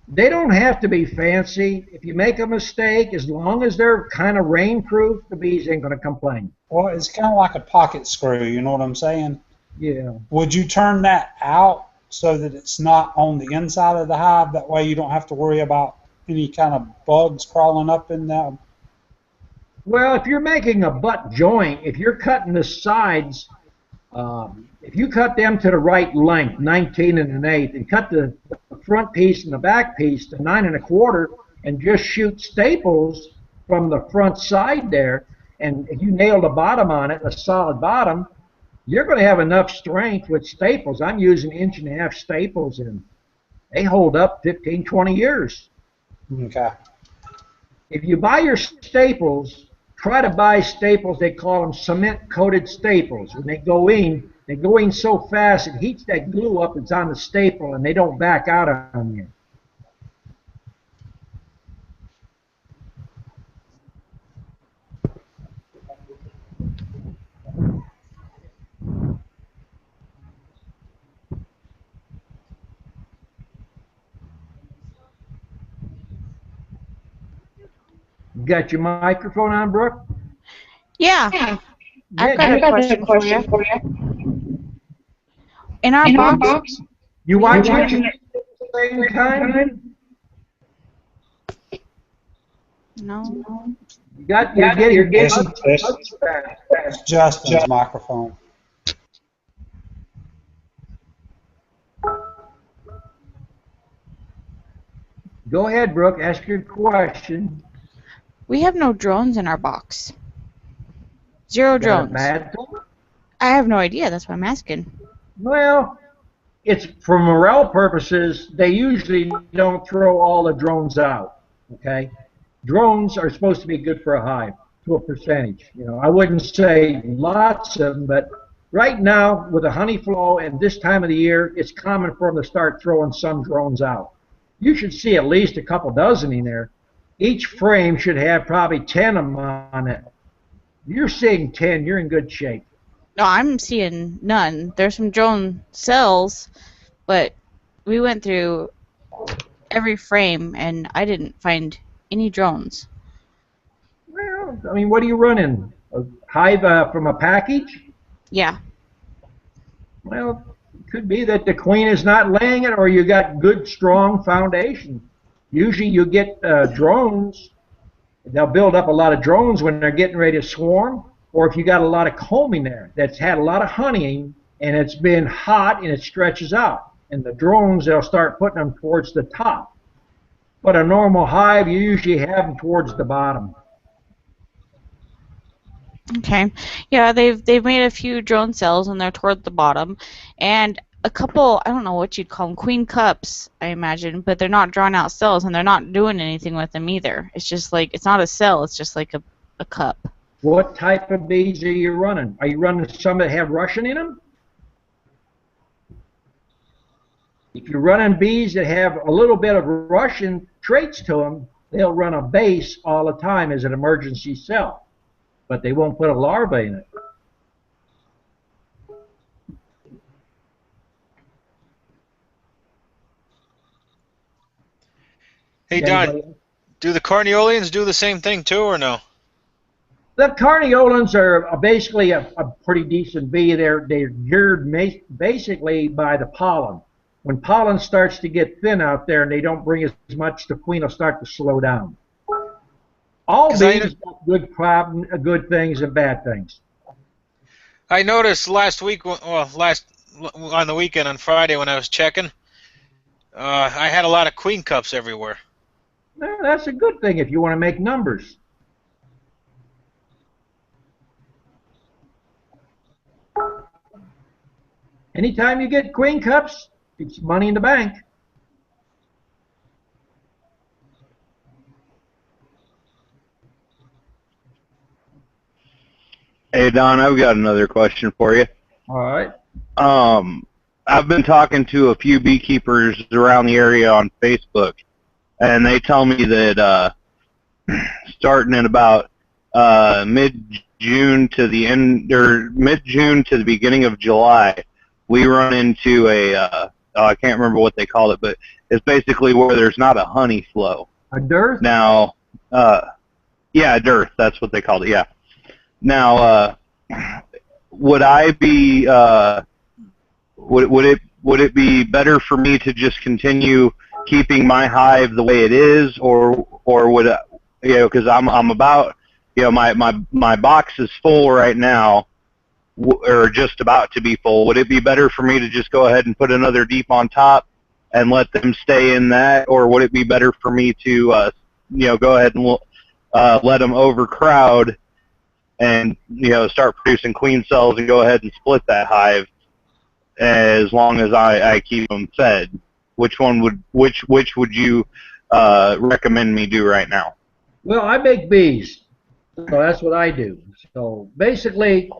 They don't have to be fancy. If you make a mistake, as long as they're kind of rainproof, the bees ain't going to complain. Well, it's kind of like a pocket screw, you know what I'm saying? Yeah. Would you turn that out so that it's not on the inside of the hive? That way you don't have to worry about any kind of bugs crawling up in them. Well, if you're making a butt joint, if you're cutting the sides, if you cut them to the right length, 19 1/8, and cut the front piece and the back piece to 9 1/4, and just shoot staples from the front side there, and if you nail the bottom on it, a solid bottom, you're going to have enough strength with staples. I'm using 1.5" staples, and they hold up 15, 20 years. Okay. If you buy your staples, try to buy staples, they call them cement-coated staples. When they go in so fast, it heats that glue up that's on the staple, and they don't back out on you. You got your microphone on, Brooke? Yeah. I've got a question for you. In our box, You watching it at the same time? No. You're getting It's Justin's microphone. Go ahead, Brooke. Ask your question. We have no drones in our box. Zero Is that a drones. bad thing? I have no idea. That's why I'm asking. Well, it's for morale purposes. They usually don't throw all the drones out. Okay, drones are supposed to be good for a hive to a percentage. I wouldn't say lots of them, but right now with the honey flow and this time of the year, it's common for them to start throwing some drones out. You should see at least a couple dozen in there. Each frame should have probably 10 of them on it. If you're seeing 10, you're in good shape. No, I'm seeing none. There's some drone cells, but we went through every frame and I didn't find any drones. Well, I mean, what are you running? A hive from a package? Yeah. Well, it could be that the queen is not laying it, or you got good, strong foundation. Usually, you get drones. They'll build up a lot of drones when they're getting ready to swarm, or if you got a lot of comb in there that's had a lot of honeying and it's been hot and it stretches out. And the drones, they'll start putting them towards the top. But a normal hive, you usually have them towards the bottom. Okay. Yeah, they've made a few drone cells and they're toward the bottom, and a couple, I don't know what you'd call them, queen cups, I imagine, but they're not drawn out cells and they're not doing anything with them either. It's just like, it's not a cell, it's just like a cup. What type of bees are you running? Are you running some that have Russian in them? If you're running bees that have a little bit of Russian traits to them, they'll run a base all the time as an emergency cell, but they won't put a larva in it. Hey Don, do the Carniolians do the same thing too, or no? The Carniolans are basically a pretty decent bee. They're geared basically by the pollen. When pollen starts to get thin out there and they don't bring as much, the queen will start to slow down. All bees got good things and bad things. I noticed last week, well, on the weekend on Friday when I was checking, I had a lot of queen cups everywhere. Well, that's a good thing if you want to make numbers. Anytime you get queen cups, it's money in the bank. Hey Don, I've got another question for you. All right. I've been talking to a few beekeepers around the area on Facebook, and they tell me that starting in about mid-June to the end, or mid-June to the beginning of July, we run into I can't remember what they call it, but it's basically where there's not a honey flow. A dearth? Now, yeah, a dearth. That's what they called it. Yeah. Now, would I be would it be better for me to just continue keeping my hive the way it is, or would it, because I'm about, my box is full right now, or just about to be full. Would it be better for me to just go ahead and put another deep on top and let them stay in that, or would it be better for me to go ahead and let them overcrowd and start producing queen cells and go ahead and split that hive as long as I keep them fed? Which would you recommend me do right now? Well, I make bees, so that's what I do. So basically,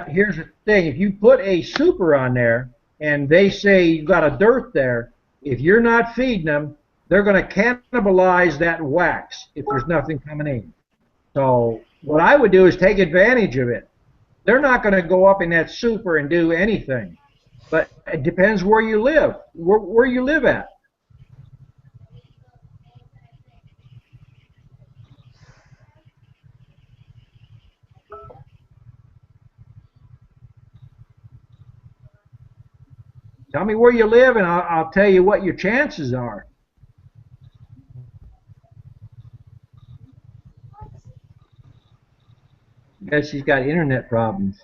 here's the thing: if you put a super on there and they say you've got a dearth there, if you're not feeding them, they're going to cannibalize that wax if there's nothing coming in. So what I would do is take advantage of it. They're not going to go up in that super and do anything. But it depends where you live, where you live at. Tell me where you live, and I'll tell you what your chances are. I guess she's got internet problems.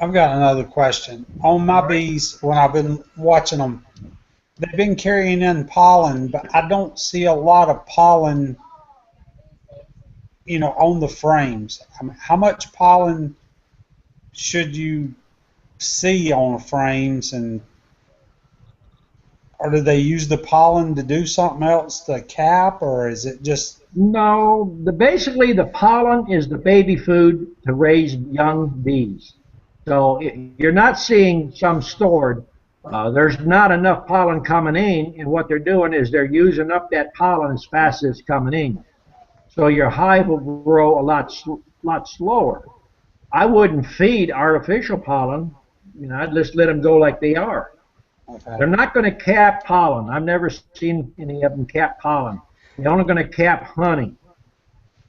I've got another question. On my bees, when I've been watching them, they've been carrying in pollen, but I don't see a lot of pollen, on the frames. I mean, how much pollen should you see on the frames, or do they use the pollen to do something else to cap, or is it just? No, basically the pollen is the baby food to raise young bees. So you're not seeing some stored. There's not enough pollen coming in, and what they're doing is they're using up that pollen as fast as it's coming in. So your hive will grow a lot slower. I wouldn't feed artificial pollen. I'd just let them go like they are. Okay. They're not going to cap pollen. I've never seen any of them cap pollen. They're only going to cap honey.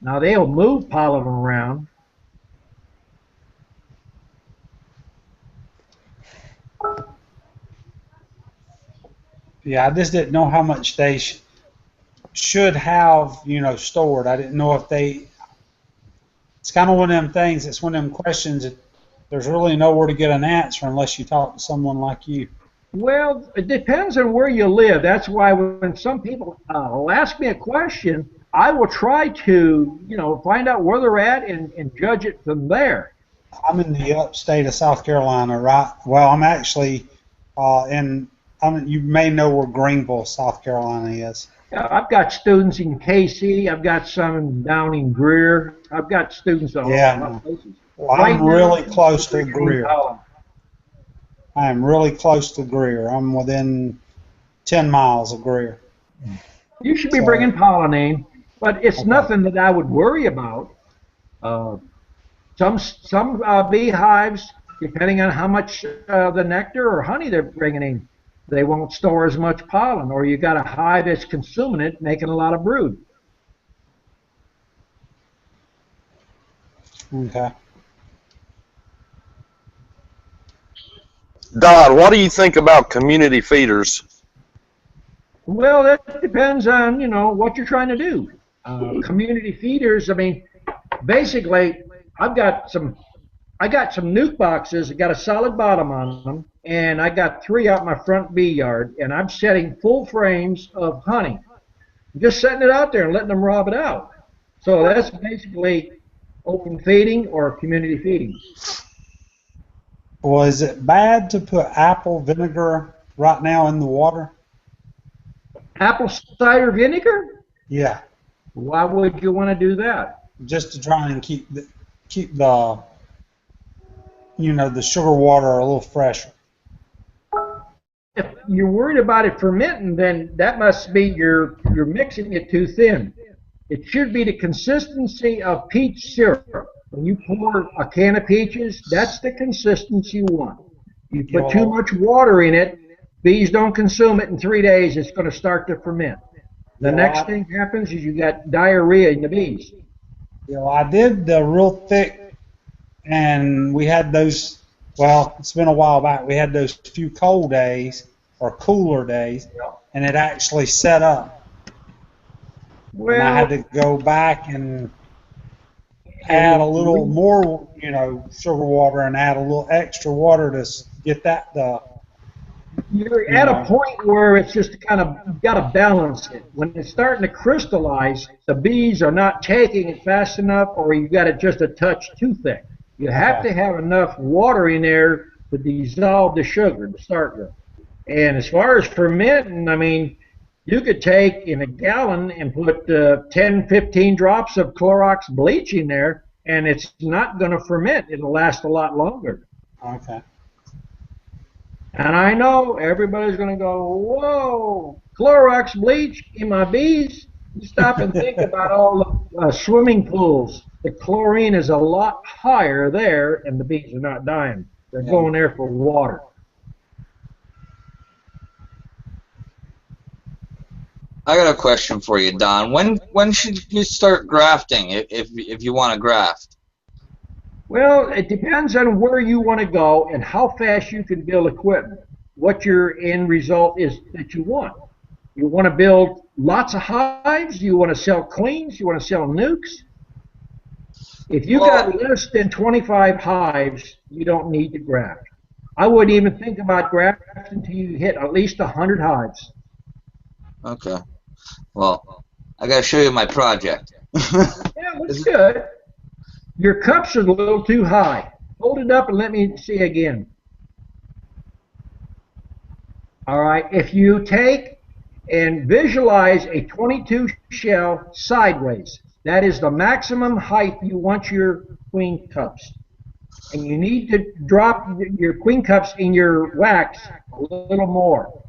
Now they'll move pollen around. Yeah, I just didn't know how much they should have, stored. I didn't know if they. It's kind of one of them things. It's one of them questions that there's really nowhere to get an answer unless you talk to someone like you. Well, it depends on where you live. That's why when some people will ask me a question, I will try to, find out where they're at and judge it from there. I'm in the upstate of South Carolina, right? Well, I'm actually you may know where Greenville, South Carolina is. I've got students in KC. I've got some down in Greer. I've got students all over places. Well, I'm really close to Greer. I am really close to Greer. I'm within 10 miles of Greer. You should be bringing pollen in, but it's nothing that I would worry about. Some beehives, depending on how much the nectar or honey they're bringing in, they won't store as much pollen, or you got a hive that's consuming it, making a lot of brood. Okay. Don, what do you think about community feeders? Well, that depends on what you're trying to do. Community feeders. I mean, basically, I got some nuke boxes that got a solid bottom on them, and I got 3 out my front bee yard, and I'm setting full frames of honey. I'm just setting it out there and letting them rob it out. So that's basically open feeding or community feeding. Well, is it bad to put apple vinegar right now in the water? Apple cider vinegar? Yeah. Why would you want to do that? Just to try and keep the the sugar water a little fresher. If you're worried about it fermenting, then that must be you're mixing it too thin. It should be the consistency of peach syrup. When you pour a can of peaches, that's the consistency you want. You put too much water in it, bees don't consume it in 3 days, it's going to start to ferment. The next thing happens is you got diarrhea in the bees. I did the real thick, and we had those, well, it's been a while back, we had those few cold days, or cooler days, and it actually set up. Well, and I had to go back and add a little more, sugar water and add a little extra water to get that you're at a point where it's just kind of got to balance it. When it's starting to crystallize, the bees are not taking it fast enough, or you got it just a touch too thick. You have to have enough water in there to dissolve the sugar to start with. And as far as fermenting, I mean, you could take in a gallon and put 10, 15 drops of Clorox bleach in there, and it's not going to ferment. It'll last a lot longer. Okay. And I know everybody's going to go, whoa, Clorox bleach in my bees? You stop and think about all the swimming pools. The chlorine is a lot higher there, and the bees are not dying. They're going there for water. I got a question for you, Don. When should you start grafting if you want to graft? Well, it depends on where you want to go and how fast you can build equipment. What your end result is that you want. You want to build lots of hives? You want to sell queens? You want to sell nukes? If you got less than 25 hives, you don't need to graft. I wouldn't even think about grafting until you hit at least 100 hives. Okay. Well, I gotta show you my project. Yeah, looks good. Your cups are a little too high. Hold it up and let me see again. All right, if you take and visualize a 22 shell sideways, that is the maximum height you want your queen cups. And you need to drop your queen cups in your wax a little more.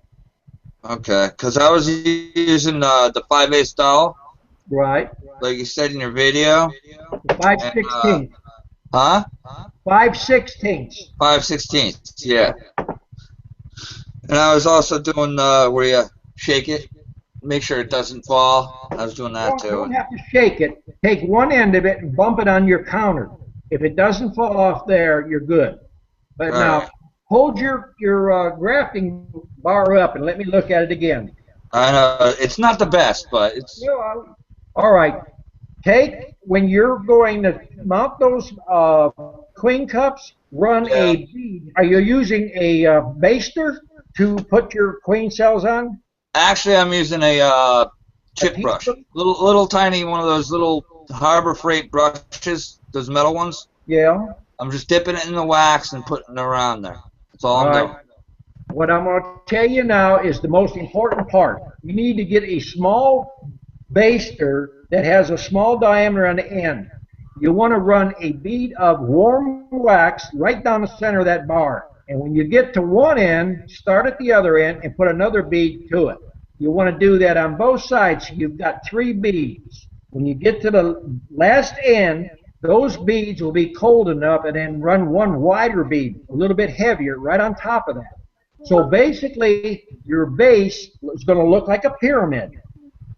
Okay, because I was using the 5/8 dowel, Right. like you said in your video. 5/16. Huh? 5/16. 5/16. Yeah. And I was also doing where you shake it, make sure it doesn't fall. I was doing that You don't too. have to shake it. Take one end of it and bump it on your counter. If it doesn't fall off there, you're good. But now, Right. hold your grafting bar up and let me look at it again. I know it's not the best, but it's All right. Take, when you're going to mount those queen cups, run a bead. Are you using a baster to put your queen cells on? actually I'm using a chip brush, little tiny one of those little Harbor Freight brushes, those metal ones. Yeah. I'm just dipping it in the wax and putting it around there. That's all I'm doing. What I'm going to tell you now is the most important part. You need to get a small baster that has a small diameter on the end. You want to run a bead of warm wax right down the center of that bar. And when you get to one end, start at the other end and put another bead to it. You want to do that on both sides. So you've got 3 beads. When you get to the last end, those beads will be cold enough, and then run one wider bead, a little bit heavier, right on top of that. So basically, your base is going to look like a pyramid.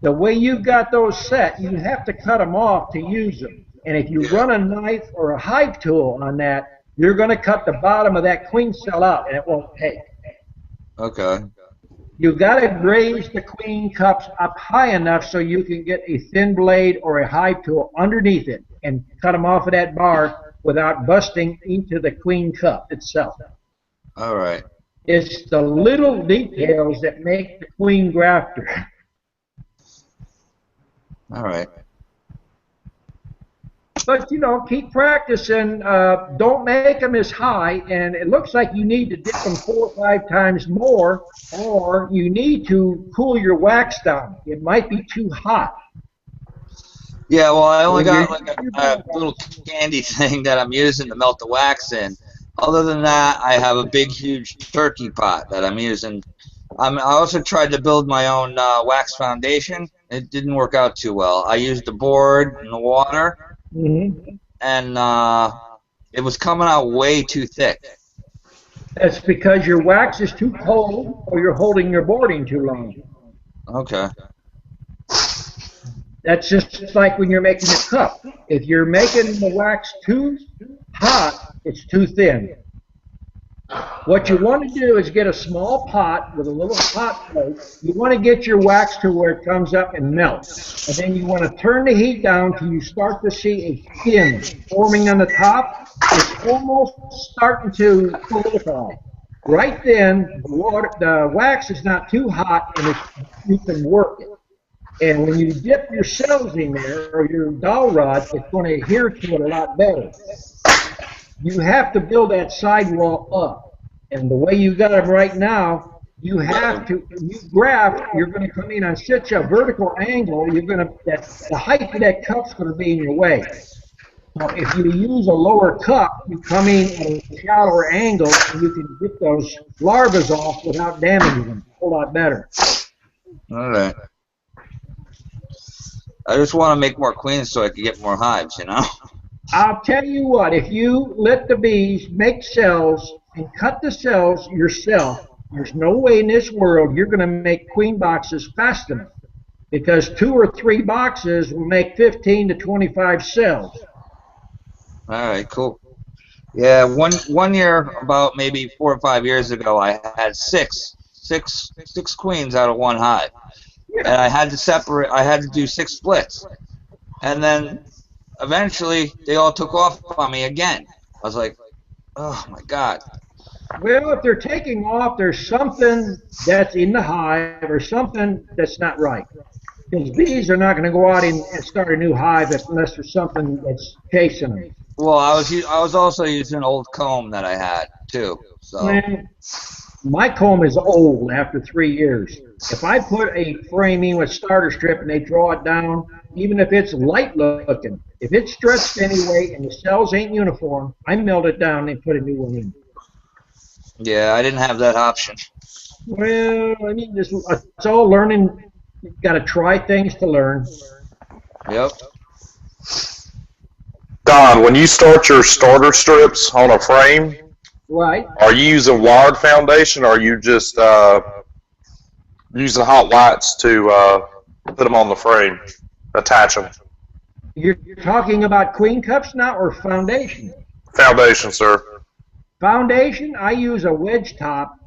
The way you've got those set, you have to cut them off to use them. And if you run a knife or a hive tool on that, you're going to cut the bottom of that queen cell out, and it won't take. Okay. You've got to raise the queen cups up high enough so you can get a thin blade or a hive tool underneath it and cut them off of that bar without busting into the queen cup itself. All right. It's the little details that make the queen grafter. All right. But, you know, keep practicing. Don't make them as high, and it looks like you need to dip them 4 or 5 times more, or you need to cool your wax down. It might be too hot. Yeah, well, I only got like a little candy thing that I'm using to melt the wax in. Other than that, I have a big, huge turkey pot that I'm using. I also tried to build my own wax foundation. It didn't work out too well. I used the board and the water, and it was coming out way too thick. That's because your wax is too cold, or you're holding your boarding too long. Okay. That's just like when you're making a cup. If you're making the wax too hot, it's too thin. What you want to do is get a small pot with a little hot plate. You want to get your wax to where it comes up and melts. And then you want to turn the heat down till you start to see a fin forming on the top. It's almost starting to solidify. Right then, the wax is not too hot, and you can work it. And when you dip your cells in there, or your dowel rod, it's going to adhere to it a lot better. You have to build that sidewall up. And the way you got them right now, you have to, when you graft, you're going to come in on such a vertical angle, the height of that cup's going to be in your way. So if you use a lower cup, you come in at a shallower angle, and you can get those larvae off without damaging them a whole lot better. All right. I just want to make more queens so I can get more hives, you know? I'll tell you what, if you let the bees make cells and cut the cells yourself, there's no way in this world you're going to make queen boxes fast enough, because 2 or 3 boxes will make 15 to 25 cells. All right, cool. Yeah, one year, about maybe 4 or 5 years ago, I had six queens out of one hive, and I had to separate. I had to do 6 splits, and then eventually they all took off on me again. I was like, oh my God. Well, if they're taking off, there's something that's in the hive or something that's not right. Because bees are not going to go out and start a new hive unless there's something that's chasing them. Well, I was also using an old comb that I had too. So Man, my comb is old after 3 years. If I put a frame in with starter strip and they draw it down, even if it's light looking, if it's stretched anyway and the cells ain't uniform, I melt it down and put a new one in. yeah, I didn't have that option. Well, I mean, it's all learning. You've got to try things to learn. Yep. Don, when you start your starter strips on a frame, Right. are you using wired foundation or are you just using hot lights to put them on the frame, attach them? You're talking about queen cups now or foundation? Foundation, sir. Foundation, I use a wedge top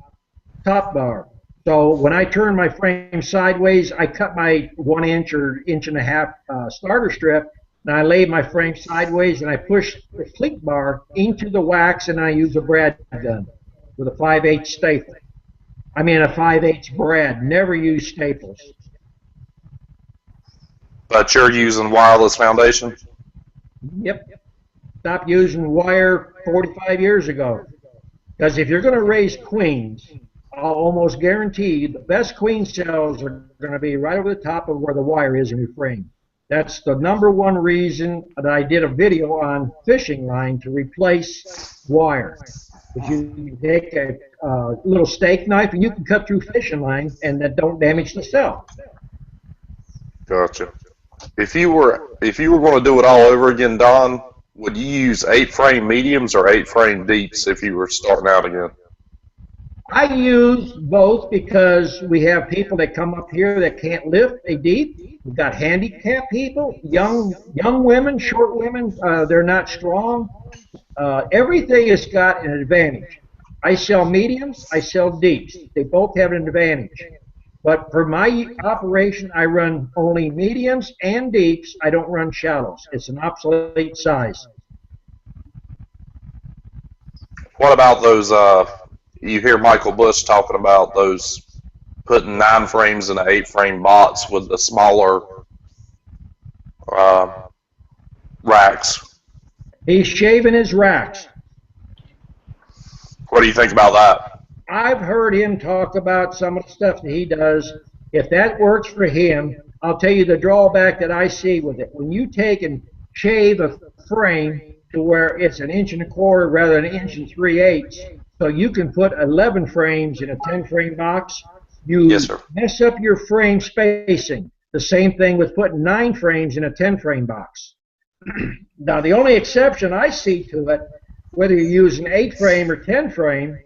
bar. So when I turn my frame sideways, I cut my 1 inch or inch and a half starter strip, and I lay my frame sideways, and I push the fleet bar into the wax, and I use a brad gun with a 5/8 staple. I mean a 5/8 brad. Never use staples. But you're using wireless foundation? Yep. Stopped using wire 45 years ago. Because if you're going to raise queens, I'll almost guarantee you the best queen cells are going to be right over the top of where the wire is in your frame. That's the #1 reason that I did a video on fishing line to replace wire. Because you can take a little steak knife and you can cut through fishing line and that don't damage the cell. Gotcha. If you were going to do it all over again, Don, would you use 8-frame mediums or 8-frame deeps if you were starting out again? I use both because we have people that come up here that can't lift a deep. We've got handicapped people, young women, short women. They're not strong. Everything has got an advantage. I sell mediums. I sell deeps. They both have an advantage. But for my operation, I run only mediums and deeps. I don't run shallows. It's an obsolete size. What about those? You hear Michael Bush talking about those putting 9 frames in an 8-frame box with the smaller racks. He's shaving his racks. What do you think about that? I've heard him talk about some of the stuff that he does. If that works for him, I'll tell you the drawback that I see with it. When you take and shave a frame to where it's 1.25 inches rather than 1 3/8 inches, so you can put 11 frames in a 10-frame box, you Yes, sir. mess up your frame spacing. The same thing with putting 9 frames in a 10-frame box. Now, the only exception I see to it, whether you use an 8-frame or 10-frame,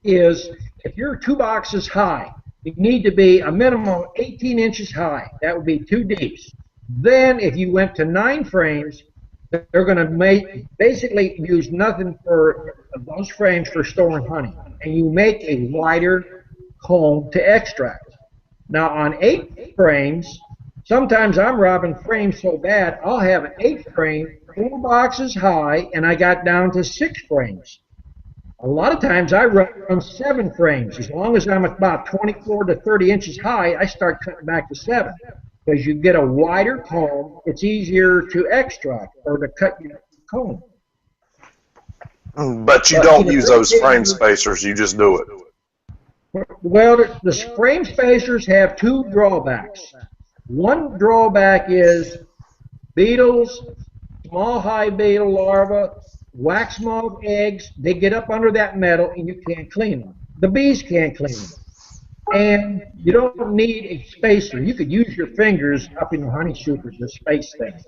is if you're 2 boxes high, you need to be a minimum of 18 inches high. That would be 2 deeps. Then if you went to 9 frames, they're going to basically use nothing for those frames for storing honey. And you make a wider comb to extract. Now on 8 frames, sometimes I'm robbing frames so bad, I'll have an 8-frame, 4 boxes high, and I got down to 6 frames. A lot of times I run 7 frames. As long as I'm about 24 to 30 inches high, I start cutting back to 7. Because you get a wider comb, it's easier to extract or to cut your comb. But you don't use those frame spacers, you just do it. Well, the frame spacers have 2 drawbacks. One drawback is beetles, small hive beetle larvae, wax moth eggs, they get up under that metal and you can't clean them. The bees can't clean them. And you don't need a spacer. You could use your fingers up in the honey super to space things.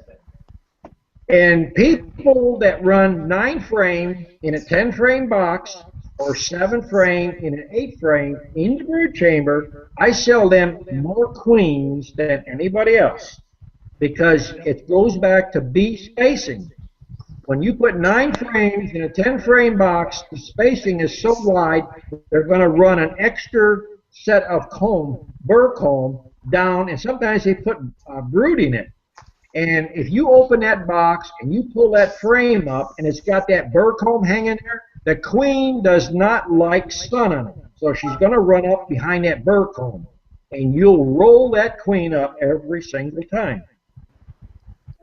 And people that run 9 frame in a 10-frame box or 7 frame in an 8-frame in the brood chamber, I sell them more queens than anybody else because it goes back to bee spacing. When you put 9 frames in a 10-frame box, the spacing is so wide, they're going to run an extra set of comb, burr comb, down, and sometimes they put brood in it. And if you open that box and you pull that frame up and it's got that burr comb hanging there, the queen does not like sun on it. So she's going to run up behind that burr comb. And you'll roll that queen up every single time.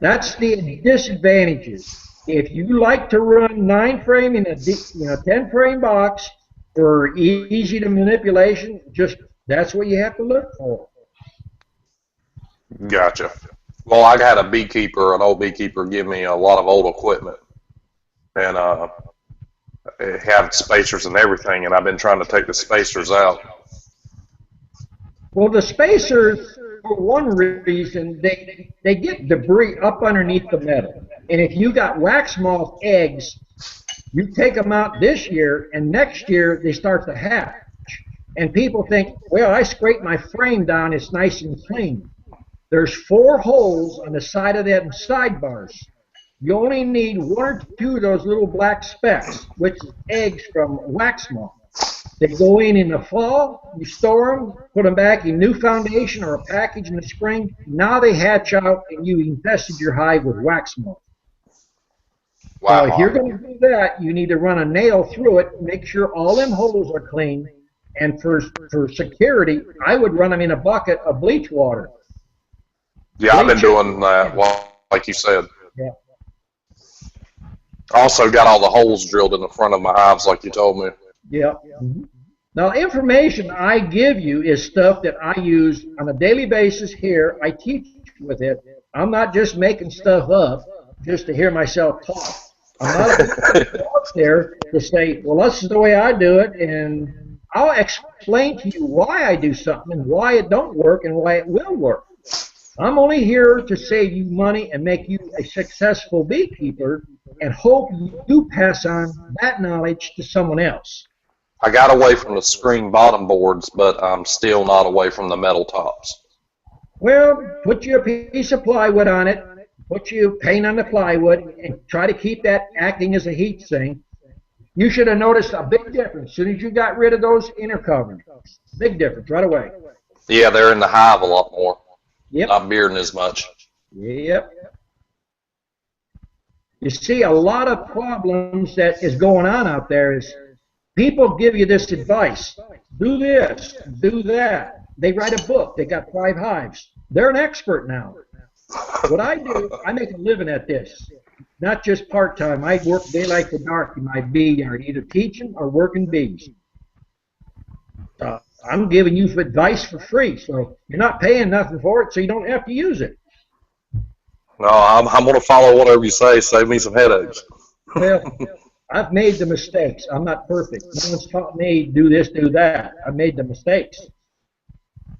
That's the disadvantages. If you like to run 9 frame in a 10 frame box for easy to manipulation, just that's what you have to look for. Gotcha. Well, I had a beekeeper, an old beekeeper, give me a lot of old equipment, and it had spacers and everything, and I've been trying to take the spacers out. Well, the spacers, for one reason, they get debris up underneath the metal. And if you got wax moth eggs, you take them out this year, and next year they start to hatch. And people think, well, I scraped my frame down, it's nice and clean. There's 4 holes on the side of them sidebars. You only need 1 or 2 of those little black specks, which is eggs from wax moth. They go in the fall, you store them, put them back in new foundation or a package in the spring. Now they hatch out and you infested your hive with wax moth. Wow. So if you're going to do that, you need to run a nail through it, make sure all them holes are clean, and for security, I would run them in a bucket of bleach water. Yeah, I've been doing that, well, like you said. Yeah. I also got all the holes drilled in the front of my hives, like you told me. Yeah. Mm-hmm. Now, information I give you is stuff that I use on a daily basis here. I teach with it. I'm not just making stuff up just to hear myself talk. I'm not out there to say, well, this is the way I do it, and I'll explain to you why I do something and why it don't work and why it will work. I'm only here to save you money and make you a successful beekeeper and hope you pass on that knowledge to someone else. I got away from the screen bottom boards, but I'm still not away from the metal tops. Well, put you a piece of plywood on it, put you paint on the plywood, and try to keep that acting as a heat sink. You should have noticed a big difference as soon as you got rid of those inner coverings. Big difference right away. Yeah, they're in the hive a lot more. Yep. Not bearding as much. Yep. You see, a lot of problems that is going on out there is people give you this advice. Do this, do that. They write a book. They got 5 hives. They're an expert now. What I do, I make a living at this. Not just part-time. I work daylight to dark in my bee yard, either teaching or working bees. I'm giving you advice for free, so you're not paying nothing for it, so you don't have to use it. No, I'm going to follow whatever you say. Save me some headaches. Well, I've made the mistakes. I'm not perfect. No one's taught me do this, do that. I made the mistakes.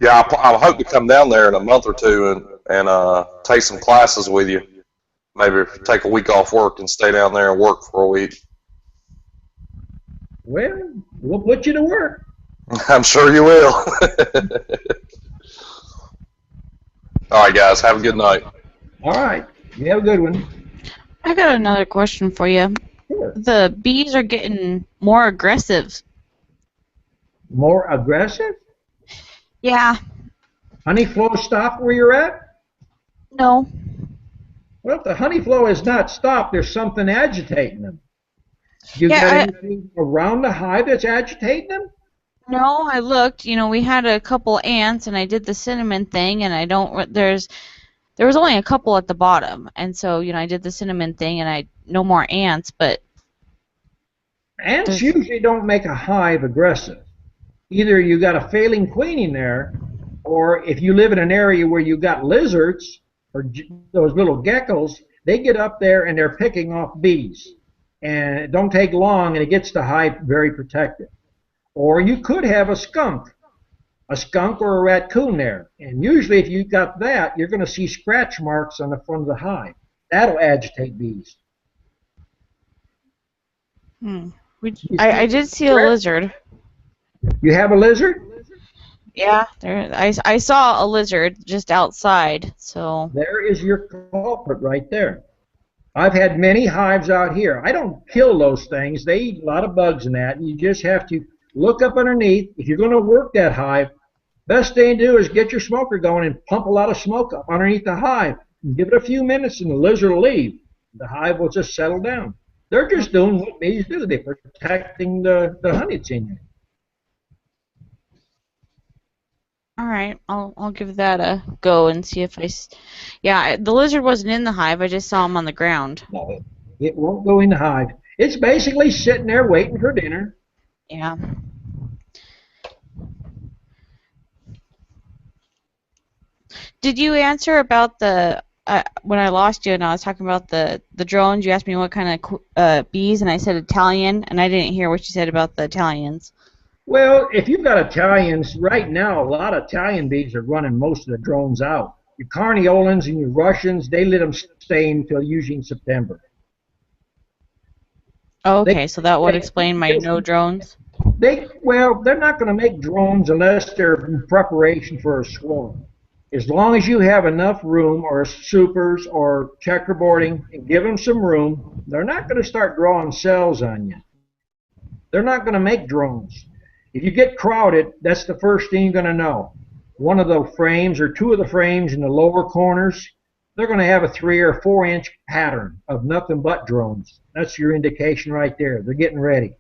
Yeah, I hope to come down there in a month or two and take some classes with you. Maybe take a week off work and stay down there and work for a week. Well, we'll put you to work. I'm sure you will. All right, guys. Have a good night. All right. You have a good one. I got another question for you. Sure. The bees are getting more aggressive. More aggressive? Yeah. Honey flow stopped where you're at? No. Well, if the honey flow has not stopped, there's something agitating them. You got anything around the hive that's agitating them? No, I looked. You know, we had a couple ants, and I did the cinnamon thing, and I don't. There was only a couple at the bottom, and so I did the cinnamon thing, and no more ants, but ants usually don't make a hive aggressive. Either you got a failing queen in there, or if you live in an area where you got lizards or those little geckos, they get up there and they're picking off bees, and it don't take long, and it gets the hive very protected. Or you could have a skunk or a raccoon there. And usually if you got that, you're going to see scratch marks on the front of the hive. That'll agitate bees. I did see a lizard. You have a lizard? Yeah, I saw a lizard just outside. So there is your culprit right there. I've had many hives out here. I don't kill those things. They eat a lot of bugs and that. You just have to look up underneath. If you're going to work that hive, best thing to do is get your smoker going and pump a lot of smoke up underneath the hive. Give it a few minutes and the lizard will leave. The hive will just settle down. They're just doing what bees do. They're protecting the honey that's in there. All right, I'll give that a go and see if yeah, the lizard wasn't in the hive. I just saw him on the ground. No, it won't go in the hive. It's basically sitting there waiting for dinner. Yeah. Did you answer about the when I lost you and I was talking about the drones? You asked me what kind of bees, and I said Italian, and I didn't hear what you said about the Italians. Well, if you've got Italians, right now, a lot of Italian bees are running most of the drones out. Your Carniolans and your Russians, they let them stay until usually in September. Oh, okay, so that would explain my no drones. Well, they're not going to make drones unless they're in preparation for a swarm. As long as you have enough room, or supers, or checkerboarding, and give them some room, they're not going to start drawing cells on you. They're not going to make drones. If you get crowded, that's the first thing you're going to know. One of the frames or two of the frames in the lower corners, they're going to have a 3 or 4 inch pattern of nothing but drones. That's your indication right there. They're getting ready.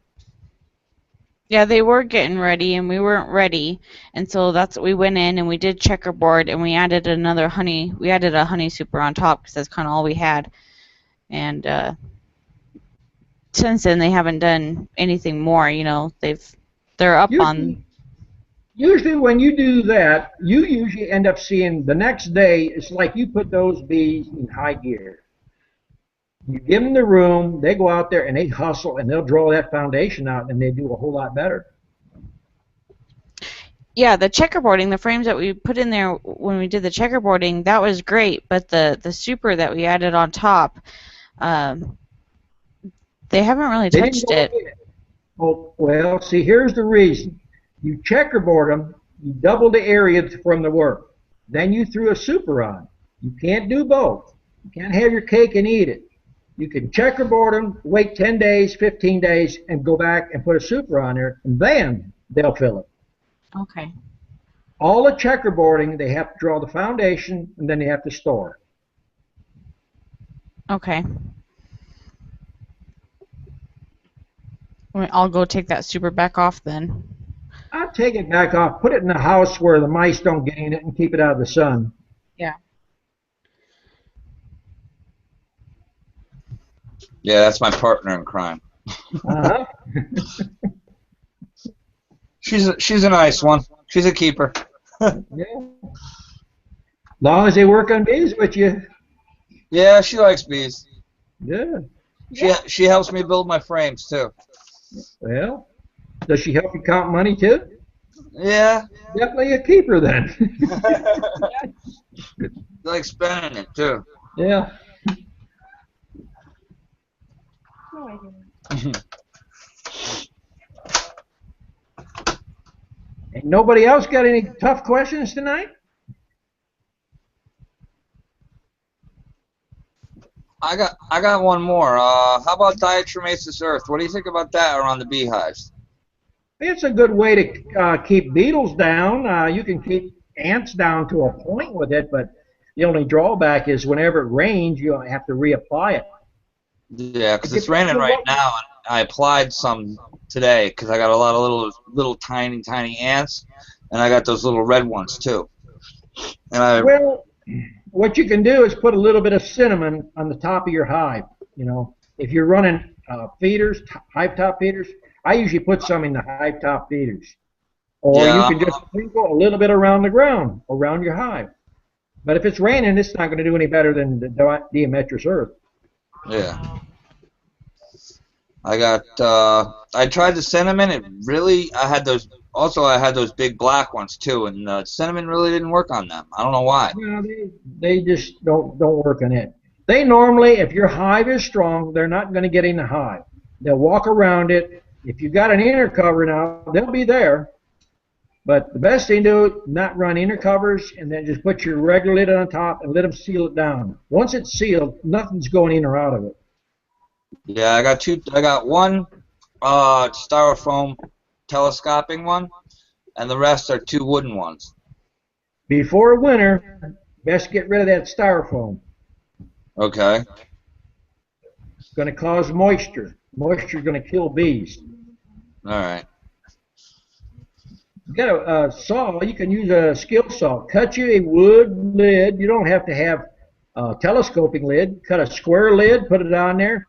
Yeah, they were getting ready, and we weren't ready, and so that's what we went in and we did checkerboard, and we added another honey. We added a honey super on top because that's kind of all we had, and since then they haven't done anything more. You know, they're up on. Usually when you do that, you usually end up seeing the next day, it's like you put those bees in high gear. You give them the room, they go out there and they hustle and they'll draw that foundation out and they do a whole lot better. Yeah, the checkerboarding, the frames that we put in there when we did the checkerboarding, that was great, but the super that we added on top, they haven't really touched it. Oh, well, see, here's the reason. You checkerboard them, you double the area from the work. Then you threw a super on. You can't do both. You can't have your cake and eat it. You can checkerboard them, wait 10 days, 15 days, and go back and put a super on there, and then they'll fill it. Okay. All the checkerboarding, they have to draw the foundation, and then they have to store. Okay. I'll go take that super back off then. I'll take it back off, put it in the house where the mice don't get in it, and keep it out of the sun. Yeah. Yeah, that's my partner in crime. Uh-huh. She's a nice one. She's a keeper. Yeah. Long as they work on bees with you. Yeah, she likes bees. Yeah. She helps me build my frames too. Well, does she help you count money too? Yeah. Definitely a keeper then. She likes spending it too. Yeah. Ain't nobody else got any tough questions tonight? I got one more. How about diatomaceous earth? What do you think about that around the beehives? It's a good way to keep beetles down. You can keep ants down to a point with it, but the only drawback is whenever it rains, you have to reapply it. Yeah, because it's raining right now, and I applied some today because I got a lot of little tiny ants, and I got those little red ones too. And well, what you can do is put a little bit of cinnamon on the top of your hive. You know, if you're running feeders, hive top feeders, I usually put some in the hive top feeders. Or yeah, you can just sprinkle a little bit around the ground, around your hive. But if it's raining, it's not going to do any better than the diatomaceous earth. Yeah. I tried the cinnamon. I had those big black ones too, and cinnamon really didn't work on them. I don't know why. Well, they just don't work on it. They normally, if your hive is strong, they're not going to get in the hive. They'll walk around it. If you've got an inner cover now, they'll be there. But the best thing to do, not run inner covers, and then just put your regular lid on top and let them seal it down. Once it's sealed, nothing's going in or out of it. Yeah, I got one styrofoam telescoping one, and the rest are 2 wooden ones. Before winter, best get rid of that styrofoam. Okay. It's going to cause moisture. Moisture is going to kill bees. All right. You got a saw, you can use a skill saw. Cut you a wood lid. You don't have to have a telescoping lid. Cut a square lid, put it on there.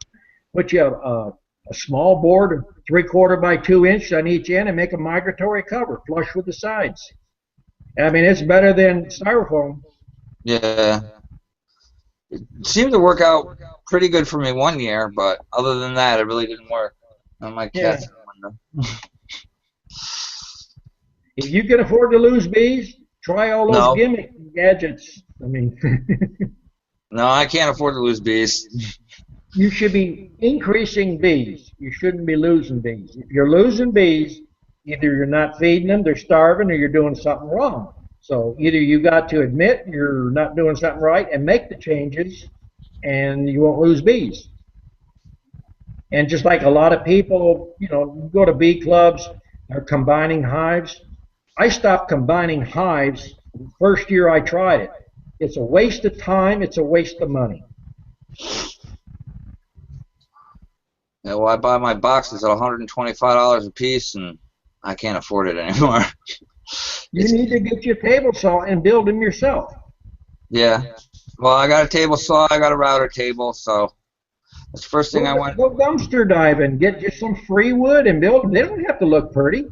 Put you a small board, 3/4 by 2 inches on each end, and make a migratory cover, flush with the sides. I mean, it's better than styrofoam. Yeah. It seemed to work out pretty good for me one year, but other than that, it really didn't work. On my cat's in the window. If you can afford to lose bees, try all those No. gimmick gadgets. I mean, No, I can't afford to lose bees. you should be increasing bees. You shouldn't be losing bees. If you're losing bees, either you're not feeding them, they're starving, or you're doing something wrong. So either you got to admit you're not doing something right and make the changes, and you won't lose bees. And just like a lot of people, go to bee clubs, they're combining hives. I stopped combining hives the first year I tried it. It's a waste of time. It's a waste of money. Yeah, well, I buy my boxes at $125 a piece, and I can't afford it anymore. You need to get your table saw and build them yourself. Yeah. Well, I got a table saw, I got a router table, so that's the first thing I went. Go dumpster diving. Get you some free wood and build them. They don't have to look pretty.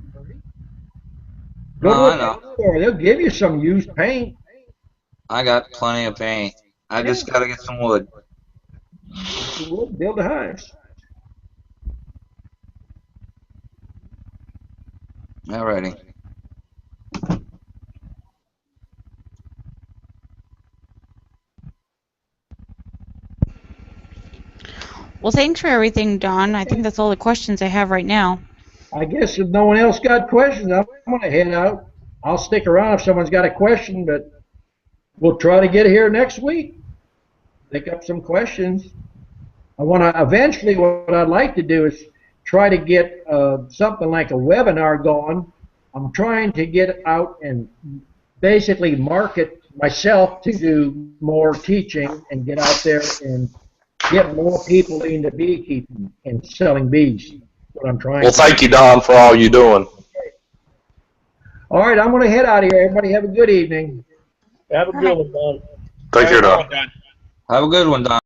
Go No, to I know. a store. They'll give you some used paint. I got plenty of paint. I just got to get some wood. Get your wood, build the hives. Alrighty. Well, thanks for everything, Don. I think that's all the questions I have right now. I guess if no one else got questions, I'm going to head out. I'll stick around if someone's got a question, but we'll try to get here next week. Pick up some questions. I want to eventually, what I'd like to do is try to get something like a webinar going. I'm trying to get out and basically market myself to do more teaching and get out there and get more people into beekeeping and selling bees. What I'm trying. Well, thank you, Don, for all you're doing. All right, I'm going to head out of here. Everybody have a good evening. Have a good one, Don. Take care, Don. Have a good one, Don.